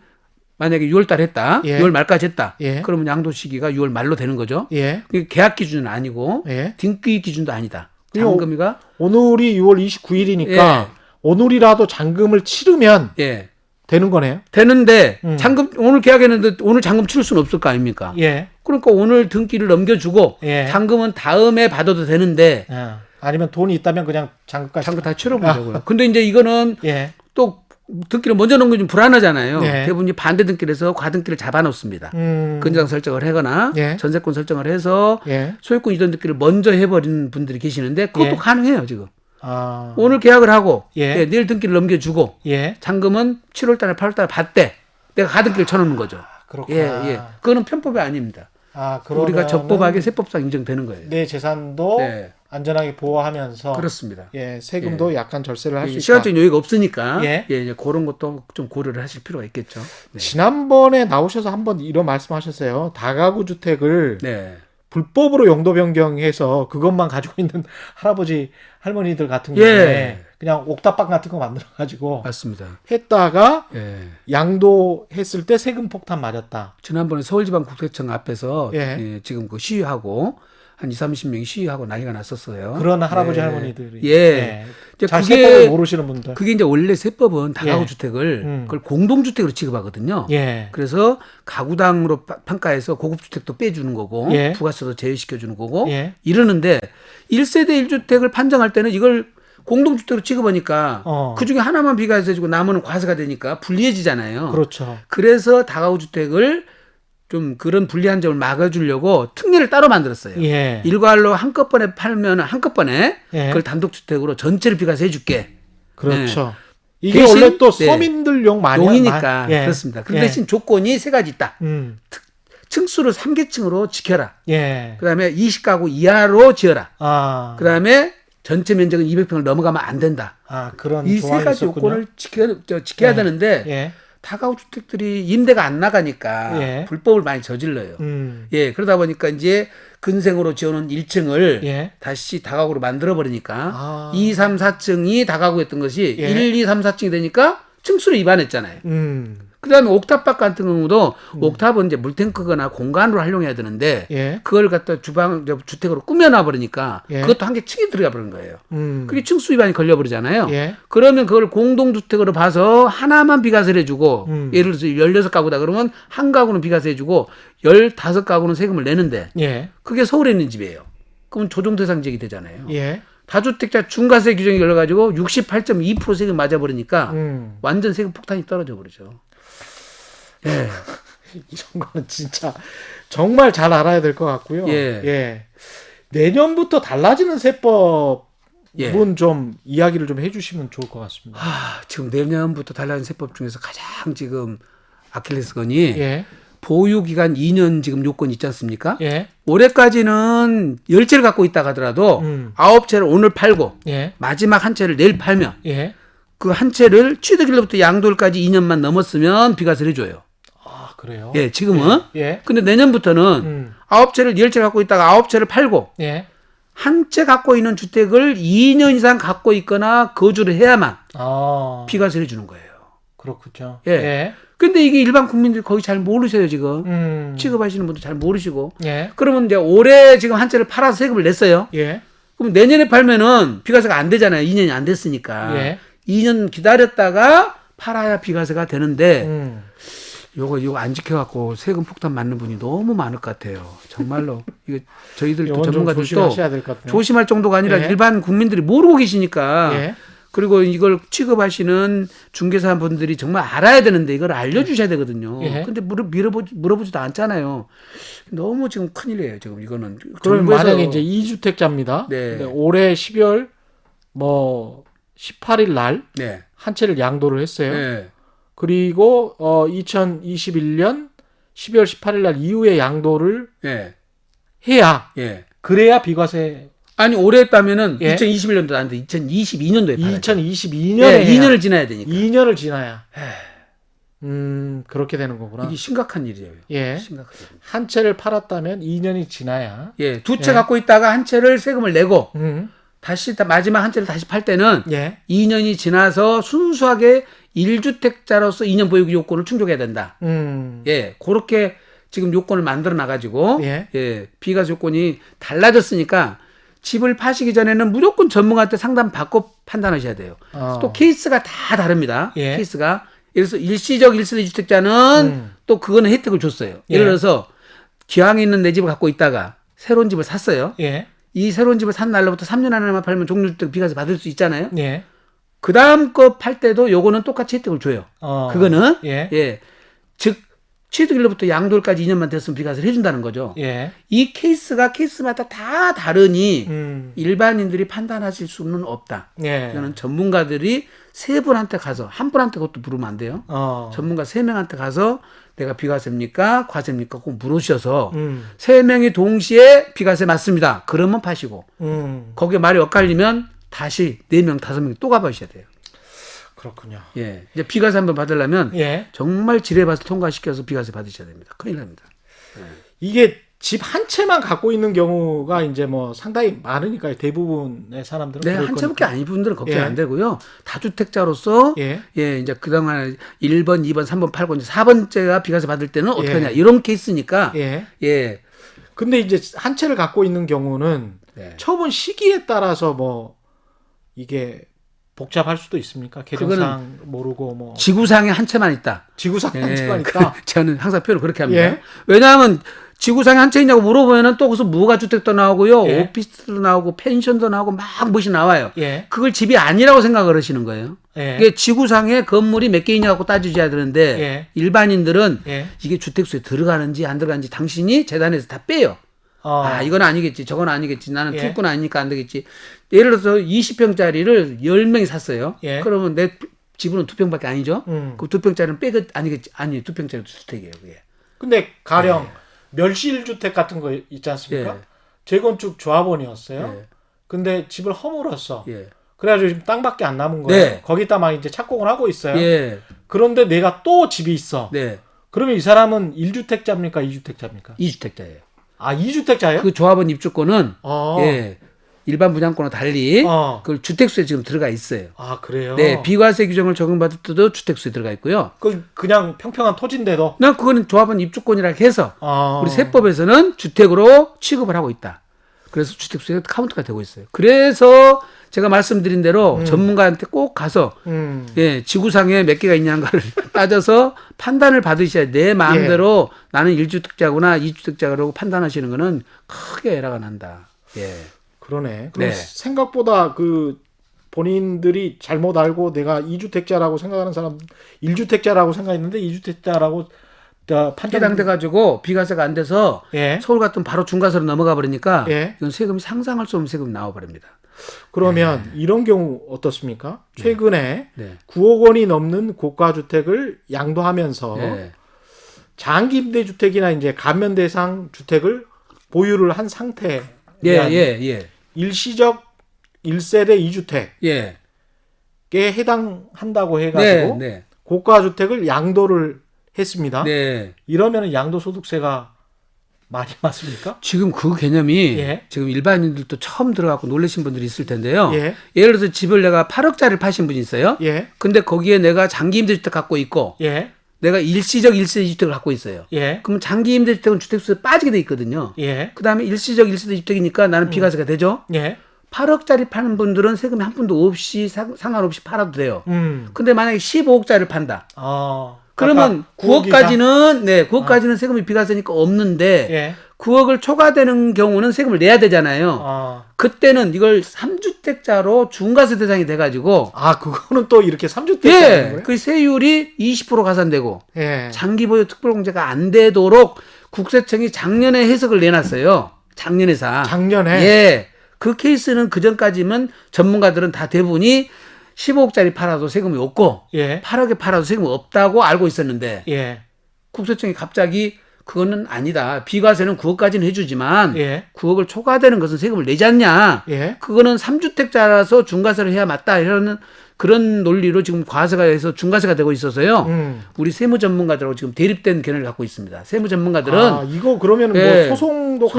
만약에 6월 달에 했다.
예.
6월 말까지 했다.
예.
그러면 양도 시기가 6월 말로 되는 거죠.
예.
그게 계약 기준은 아니고
예.
등기 기준도 아니다.
그리고
잔금이가
오늘이 6월 29일이니까
예.
오늘이라도 잔금을 치르면
예.
되는 거네요.
되는데
잔금
오늘 계약했는데 오늘 잔금 치를 수는 없을 거 아닙니까?
예.
그러니까 오늘 등기를 넘겨주고
예.
잔금은 다음에 받아도 되는데
아니면 돈이 있다면 그냥 잔금까지
잔금 다 치러보자고요. 근데 이제 이거는
예.
또 등기를 먼저 넣은 건 좀 불안하잖아요.
예.
대부분이 반대 등기를 해서 과등기를 잡아놓습니다. 근저당 설정을 하거나
예.
전세권 설정을 해서
예.
소유권 이전 등기를 먼저 해버리는 분들이 계시는데 그것도
예.
가능해요 지금.
아.
오늘 계약을 하고
예.
예, 내일 등기를 넘겨주고
예.
잔금은 7월달에 8월달에 받대 내가 가등기를 쳐놓는 거죠.
그렇구나.
예, 예. 그거는 편법이 아닙니다.
아, 그러면
우리가 적법하게 세법상 인정되는 거예요.
내 재산도
네.
안전하게 보호하면서
그렇습니다.
예, 세금도 약간 절세를 할 수 있다.
시간적인 여유가 없으니까
예.
예, 이제 그런 것도 좀 고려를 하실 필요가 있겠죠. 네.
지난번에 나오셔서 한번 이런 말씀하셨어요. 다가구 주택을
네.
불법으로 용도 변경해서 그것만 가지고 있는 할아버지 할머니들 같은 경우에
예.
그냥 옥탑방 같은 거 만들어 가지고
맞습니다.
했다가
예.
양도했을 때 세금 폭탄 맞았다.
지난번에 서울지방국세청 앞에서
예.
예, 지금 그 시위하고 한 20-30명이 시위하고 난리가 났었어요.
그런 할아버지
예.
할머니들이
예. 이제
잘
그게-
세법을 모르시는 분들.
그게 이제 원래 세법은 다가구
예.
주택을 그걸 공동주택으로 취급하거든요.
예.
그래서 가구당으로 평가해서 고급주택도 빼주는 거고
예.
부가세도 제외시켜주는 거고
예.
이러는데 1세대 1주택을 판정할 때는 이걸 공동주택으로 취급하니까 그 중에 하나만 비과세해주고 나머지는 과세가 되니까 불리해지잖아요.
그렇죠.
그래서 다가구 주택을 좀 그런 불리한 점을 막아주려고 특례를 따로 만들었어요.
예.
일괄로 한꺼번에 팔면 한꺼번에
예.
그걸 단독주택으로 전체를 비과세해줄게.
그렇죠. 이게
대신-
원래 또
네.
서민들용 많이
용이니까
예.
그렇습니다. 그
예.
대신 조건이 세 가지 있다.
음.
층수를 3계층으로 지켜라.
예.
그다음에 20가구 이하로 지어라.
아.
그다음에 전체 면적은 200평을 넘어가면 안 된다.
아, 그런
이 세
조항이
가지
있었군요.
요건을 지켜야
예.
되는데
예.
다가구 주택들이 임대가 안 나가니까
예.
불법을 많이 저질러요. 예, 그러다 보니까 이제 근생으로 지어놓은 1층을
예.
다시 다가구로 만들어 버리니까
아.
2, 3, 4층이 다가구였던 것이
예.
1, 2, 3, 4층이 되니까 층수를 위반했잖아요.
음.
그다음에 옥탑방 같은 경우도 옥탑은 이제 물탱크거나 공간으로 활용해야 되는데
예.
그걸 갖다 주택으로 꾸며놔 버리니까
예.
그것도 한 개 층이 들어가 버린 거예요. 그게 층수 위반이 걸려 버리잖아요.
예.
그러면 그걸 공동주택으로 봐서 하나만 비과세를 해주고 예를 들어서 16가구다 그러면 한 가구는 비과세 해주고 15가구는 세금을 내는데
예.
그게 서울에 있는 집이에요. 그러면 조정 대상 지역이 되잖아요.
예.
다주택자 중과세 규정이 걸려가지고 68.2% 세금 맞아버리니까 완전 세금 폭탄이 떨어져 버리죠. 예.
이런 거는 진짜 정말 잘 알아야 될 것 같고요.
예.
예. 내년부터 달라지는 세법은
예.
좀 이야기를 좀 해주시면 좋을 것 같습니다.
지금 내년부터 달라진 세법 중에서 가장 지금 아킬레스건이
예.
보유기간 2년 지금 요건 있지 않습니까?
예.
올해까지는 10채를 갖고 있다 하더라도 9채를 오늘 팔고
예.
마지막 한 채를 내일 팔면
예.
그 한 채를 취득일로부터 양도일까지 2년만 넘었으면 비과세를 해줘요.
아, 그래요?
예, 지금은.
예.
근데 내년부터는 9채를 10채 갖고 있다가 9채를 팔고
예.
한 채 갖고 있는 주택을 2년 이상 갖고 있거나 거주를 해야만
아.
비과세를 해주는 거예요.
그렇군요.
예. 근데 이게 일반 국민들이 거의 잘 모르셔요, 지금. 취급하시는 분도 잘 모르시고.
예.
그러면 이제 올해 지금 한 채를 팔아서 세금을 냈어요.
예.
그럼 내년에 팔면은 비과세가 안 되잖아요. 2년이 안 됐으니까.
예.
2년 기다렸다가 팔아야 비과세가 되는데 요거 안 지켜갖고 세금 폭탄 맞는 분이 너무 많을 것 같아요. 정말로. 이거 저희들도
이건 좀
전문가들도
조심하셔야 될 것 같아요.
조심할 정도가 아니라
예.
일반 국민들이 모르고 계시니까.
예.
그리고 이걸 취급하시는 중개사분들이 정말 알아야 되는데 이걸 알려주셔야 되거든요.
예.
근데 물어보지도 않잖아요. 너무 지금 큰일이에요. 지금 이거는.
그러면
정부에서
만약에 이제 2주택자입니다.
네.
올해 12월 뭐 18일 날 한
네.
채를 양도를 했어요.
네.
그리고 2021년 12월 18일 날 이후에 양도를
네.
해야
예.
그래야 비과세
아니 올해 했다면은
예.
2021년도 안 돼. 2022년도에 팔아야 돼.
2022년에
예, 2년을 지나야 되니까.
2년을 지나야. 그렇게 되는 거구나.
이게 심각한 일이에요.
예.
심각한 일.
한 채를 팔았다면 2년이 지나야.
예, 두 채
예.
갖고 있다가 한 채를 세금을 내고
음.
다시 마지막 한 채를 다시 팔 때는
예.
2년이 지나서 순수하게 1주택자로서 2년 보유 요건을 충족해야 된다. 예, 그렇게 지금 요건을 만들어 놔가지고
예.
비과세 요건이 달라졌으니까 집을 파시기 전에는 무조건 전문가한테 상담 받고 판단하셔야 돼요. 또 케이스가 다 다릅니다.
예.
케이스가 예를 들어서 일시적 1세대 주택자는 또 그거는 혜택을 줬어요. 예를
예.
들어서 기왕에 있는 내 집을 갖고 있다가 새로운 집을 샀어요.
예.
이 새로운 집을 산 날로부터 3년 안에만 팔면 종료주택 비과세 받을 수 있잖아요.
예.
그 다음 거 팔 때도 요거는 똑같이 혜택을 줘요. 그거는
예.
즉 취득일로부터 양도일까지 2년만 됐으면 비과세를 해준다는 거죠.
예.
이 케이스가 케이스마다 다 다르니 일반인들이 판단하실 수는 없다.
예.
이거는 전문가들이 세 분한테 가서 한 분한테 그것도 물으면 안 돼요. 전문가 세 명한테 가서 내가 비과세입니까? 과세입니까? 꼭 물으셔서 세 명이 동시에 비과세 맞습니다. 그러면 파시고 거기에 말이 엇갈리면 다시 4명, 5명이 또 가봐셔야 돼요.
그렇군요.
예. 이제 비과세 한번 받으려면
예.
정말 지뢰밭을 통과시켜서 비과세 받으셔야 됩니다. 큰일 납니다.
이게 집 한 채만 갖고 있는 경우가 이제 뭐 상당히 많으니까요. 대부분의 사람들은.
네,
그럴
한 채밖에
거니까.
아닌 분들은 걱정
예.
안 되고요. 다주택자로서
예.
이제 그동안 1번, 2번, 3번 팔고 이제 4번째가 비과세 받을 때는 어떻게
예.
하냐. 이런 케이스니까.
예.
예.
근데 이제 한 채를 갖고 있는 경우는
네.
처분 시기에 따라서 뭐 이게 복잡할 수도 있습니까? 계정상 모르고 뭐
지구상에 한 채만 있다.
지구상 한
예.
채만 있다.
저는 항상 표현을 그렇게 합니다.
예.
왜냐하면 지구상에 한 채 있냐고 물어보면은 또 거기서 무가주택도 나오고요.
예.
오피스도 나오고 펜션도 나오고 막 무엇이 나와요.
예.
그걸 집이 아니라고 생각을 하시는 거예요.
예.
이게 지구상에 건물이 몇 개 있냐 갖고 따지셔야 되는데
예.
일반인들은
예.
이게 주택수에 들어가는지 안 들어가는지 당신이 재단에서 다 빼요. 이건 아니겠지. 저건 아니겠지. 나는
예.
출근 아니니까 안 되겠지. 예를 들어서 20평짜리를 10명이 샀어요.
예.
그러면 내 집은 2평밖에 아니죠. 그 2평짜리는 빼고 아니겠지. 아니, 2평짜리도 주택이에요, 그게.
근데 가령 멸실주택 같은 거 있지 않습니까?
예.
재건축 조합원이었어요.
예.
근데 집을 허물었어.
예.
그래가지고 지금 땅밖에 안 남은 거예요.
네.
거기다 막 이제 착공을 하고 있어요.
예.
그런데 내가 또 집이 있어.
네.
그러면 이 사람은 1주택자입니까? 2주택자입니까?
2주택자예요.
아, 2주택자예요?
그 조합원 입주권은
예.
일반 분양권과 달리 그걸 주택수에 지금 들어가 있어요.
아, 그래요?
네, 비과세 규정을 적용받을 때도 주택수에 들어가 있고요.
그냥 평평한 토지인데도?
그거는 조합원 입주권이라 해서
아.
우리 세법에서는 주택으로 취급을 하고 있다. 그래서 주택수에 카운트가 되고 있어요. 그래서 제가 말씀드린 대로 전문가한테 꼭 가서 지구상에 몇 개가 있냐는 걸 따져서 판단을 받으셔야 내 마음대로 나는 1주택자구나 2주택자라고 판단하시는 거는 크게 에러가 난다. 예.
그러네. 그럼
네.
생각보다 그 본인들이 잘못 알고 내가 2주택자라고 생각하는 사람 1주택자라고 생각했는데 2주택자라고 판단
해당돼가지고 비과세가 안 돼서
예.
서울 같은 바로 중과세로 넘어가 버리니까
예.
이건 세금이 상상할 수 없는 세금이 나와버립니다.
그러면 이런 경우 어떻습니까? 최근에
네.
9억 원이 넘는 고가주택을 양도하면서
예.
장기 임대주택이나 이제 감면 대상 주택을 보유를 한 상태에
예.
일시적 1세대 2주택에
예.
해당한다고 해가지고
네.
고가주택을 양도를 했습니다.
네.
이러면 양도소득세가 많이 맞습니까?
지금 그 개념이
예.
지금 일반인들도 처음 들어가고 놀라신 분들이 있을 텐데요.
예.
예를 들어서 집을 내가 8억짜리를 파신 분이 있어요.
예.
근데 거기에 내가 장기 임대주택 갖고 있고
예.
내가 일시적 1세대 주택을 갖고 있어요.
예.
그럼 장기 임대주택은 주택수에 빠지게 돼 있거든요.
예.
그다음에 일시적 1세대 주택이니까 나는 비과세가 되죠.
예.
8억짜리 파는 분들은 세금이 한 푼도 없이 상관없이 팔아도 돼요.
음.
근데 만약에 15억짜리를 판다. 그러면
아까 9억
9억까지는 세금이 비과세니까 없는데
예.
9억을 초과되는 경우는 세금을 내야 되잖아요. 그때는 이걸 3주택자로 중과세 대상이 돼가지고
그거는 또 이렇게 3주택
예, 그 세율이 20% 가산되고
예.
장기 보유 특별공제가 안 되도록 국세청이 작년에 해석을 내놨어요. 작년에. 예. 그 케이스는 그 전까지면 전문가들은 다 대부분이 15억짜리 팔아도 세금이 없고
예.
8억에 팔아도 세금이 없다고 알고 있었는데
예.
국세청이 갑자기 그거는 아니다. 비과세는 9억까지는 해주지만
예.
9억을 초과되는 것은 세금을 내지 않냐.
예.
그거는 3주택자라서 중과세를 해야 맞다. 이런 그런 논리로 지금 과세가 해서 중과세가 되고 있어서요. 우리 세무 전문가들하고 지금 대립된 견해를 갖고 있습니다. 세무 전문가들은
이거 그러면
예,
뭐 소송도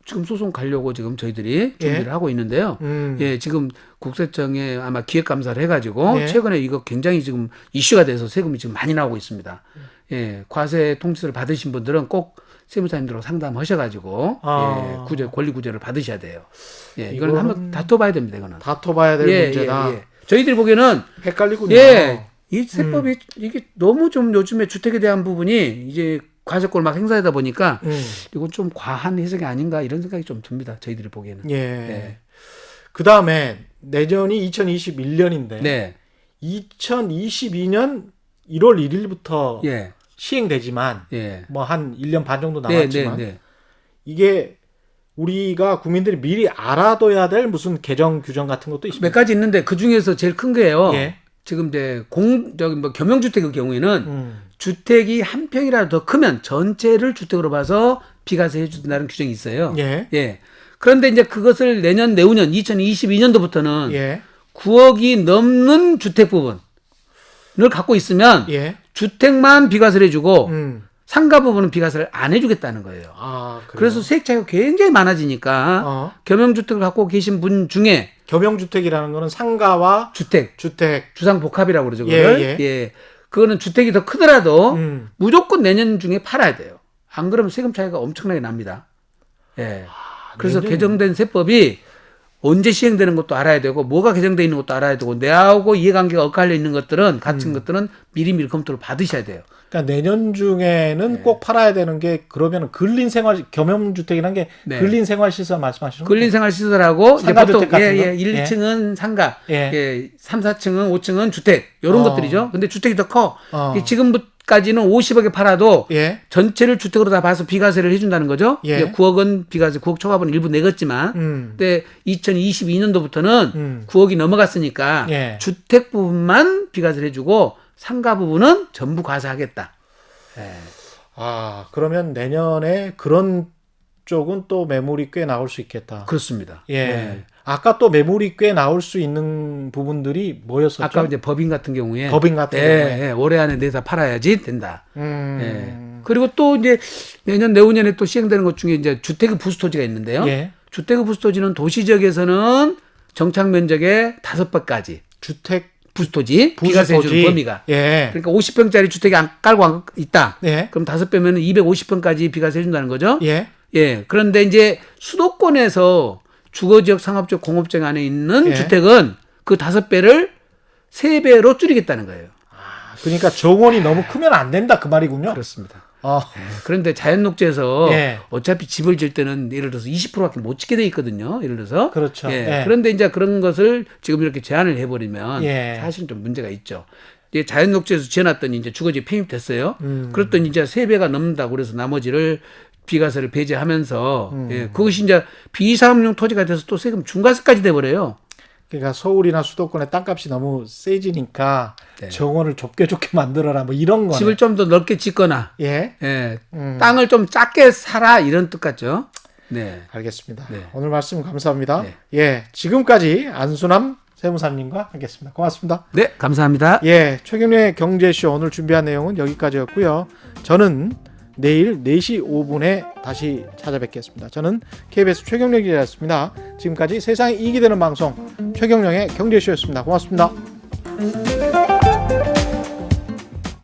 지금 소송 가려고 지금 저희들이 준비를
예.
하고 있는데요. 예, 지금 국세청에 아마 기획감사를 해가지고
예.
최근에 이거 굉장히 지금 이슈가 돼서 세금이 지금 많이 나오고 있습니다. 예, 과세 통지서를 받으신 분들은 꼭 세무사님들하고 상담하셔가지고 예, 구제 권리 구제를 받으셔야 돼요. 예, 이거는 한번 다퉈봐야 됩니다. 이거는
다퉈봐야 될 문제다.
저희들이 보기에는
헷갈리군요.
예, 이 세법이 이게 너무 좀 요즘에 주택에 대한 부분이 이제 과세권을 막 행사하다 보니까 이건 좀 과한 해석이 아닌가 이런 생각이 좀 듭니다. 저희들이 보기에는.
예.
네.
그 다음에 내년이 2021년인데
네.
2022년 1월 1일부터
예.
시행되지만
예.
뭐 한 1년 반 정도
네,
남았지만
네, 네.
이게 우리가 국민들이 미리 알아둬야 될 무슨 개정 규정 같은 것도 있습니다.
몇 가지 있는데 그 중에서 제일 큰 거예요.
예.
지금 이제 겸용주택의 경우에는 주택이 한 평이라도 더 크면 전체를 주택으로 봐서 비과세 해준다는 규정이 있어요.
예.
예. 그런데 이제 그것을 내후년 2022년도부터는
예.
9억이 넘는 주택 부분을 갖고 있으면
예.
주택만 비과세를 해주고
음.
상가 부분은 비과세를 안 해주겠다는 거예요.
아, 그래요?
그래서 세액 차이가 굉장히 많아지니까 겸용주택을 갖고 계신 분 중에
겸용주택이라는 거는 상가와
주택 주상복합이라고 그러죠. 그걸.
예, 예.
예. 그거는 주택이 더 크더라도 무조건 내년 중에 팔아야 돼요. 안 그러면 세금 차이가 엄청나게 납니다. 예. 그래서
내년...
개정된 세법이 언제 시행되는 것도 알아야 되고 뭐가 개정되어 있는 것도 알아야 되고 내하고 이해관계가 엇갈려 있는 것들은 같은 것들은 미리미리 검토를 받으셔야 돼요.
그러니까 내년 중에는 꼭 팔아야 되는 게 그러면 근린생활 겸용주택이라는 게
네.
근린생활시설 말씀하시는 거죠?
근린생활시설하고 이제 보통
상가주택 같은 거?
1층은 상가,
예.
3, 4층은 5층은 주택 이런 것들이죠. 근데 주택이 더 커. 지금까지는 50억에 팔아도
예.
전체를 주택으로 다 봐서 비과세를 해준다는 거죠.
예.
9억은 비과세, 9억 초과분은 일부 내겠지만, 근데 2022년도부터는 9억이 넘어갔으니까
예.
주택 부분만 비과세를 해주고 상가 부분은 전부 과세하겠다. 예.
그러면 내년에 그런 쪽은 또 매물이 꽤 나올 수 있겠다.
그렇습니다.
예.
예.
아까 또 매물이 꽤 나올 수 있는 부분들이 뭐였었죠?
아까 이제 법인 같은 경우에
경우에
올해 안에 내다 팔아야지 된다.
예.
그리고 또 이제 내후년에 또 시행되는 것 중에 이제 주택의 부수토지가 있는데요.
예.
주택의 부수토지는 도시 지역에서는 정착 면적의 5배까지
주택
부수토지 비과세 해주는 범위가.
예.
그러니까 50평짜리 주택이 깔고 있다.
예.
그럼 5배면 250평까지 비과세 해준다는 거죠.
예.
예. 그런데 이제 수도권에서 주거지역, 상업지역, 공업지역 안에 있는
예.
주택은 그 5배를 3배로 줄이겠다는 거예요.
그러니까 정원이 너무 크면 안 된다 그 말이군요.
그렇습니다. 그런데 자연녹지에서 어차피 집을 질 때는 예를 들어서 20%밖에 못 짓게 돼 있거든요. 예를 들어서.
그렇죠.
그런데 이제 그런 것을 지금 이렇게 제한을 해버리면
예.
사실은 좀 문제가 있죠. 이제 자연녹지에서 지어놨더니 이제 주거지 편입됐어요. 그랬더니 이제 3배가 넘는다고 그래서 나머지를 비과세를 배제하면서 그것이 이제 비상업용 토지가 돼서 또 세금 중과세까지 돼버려요.
그러니까 서울이나 수도권의 땅값이 너무 세지니까 정원을 좁게 만들어라 뭐 이런 거네.
집을 좀 더 넓게 짓거나
예.
땅을 좀 작게 사라 이런 뜻 같죠. 네.
알겠습니다.
네.
오늘 말씀 감사합니다.
네.
예. 지금까지 안순남 세무사님과 함께했습니다. 고맙습니다.
네, 감사합니다.
예. 최경련의 경제쇼 오늘 준비한 내용은 여기까지였고요. 저는 내일 4시 5분에 다시 찾아뵙겠습니다. 저는 KBS 최경련 기자였습니다. 지금까지 세상에 이익이 되는 방송 최경련의 경제쇼였습니다. 고맙습니다.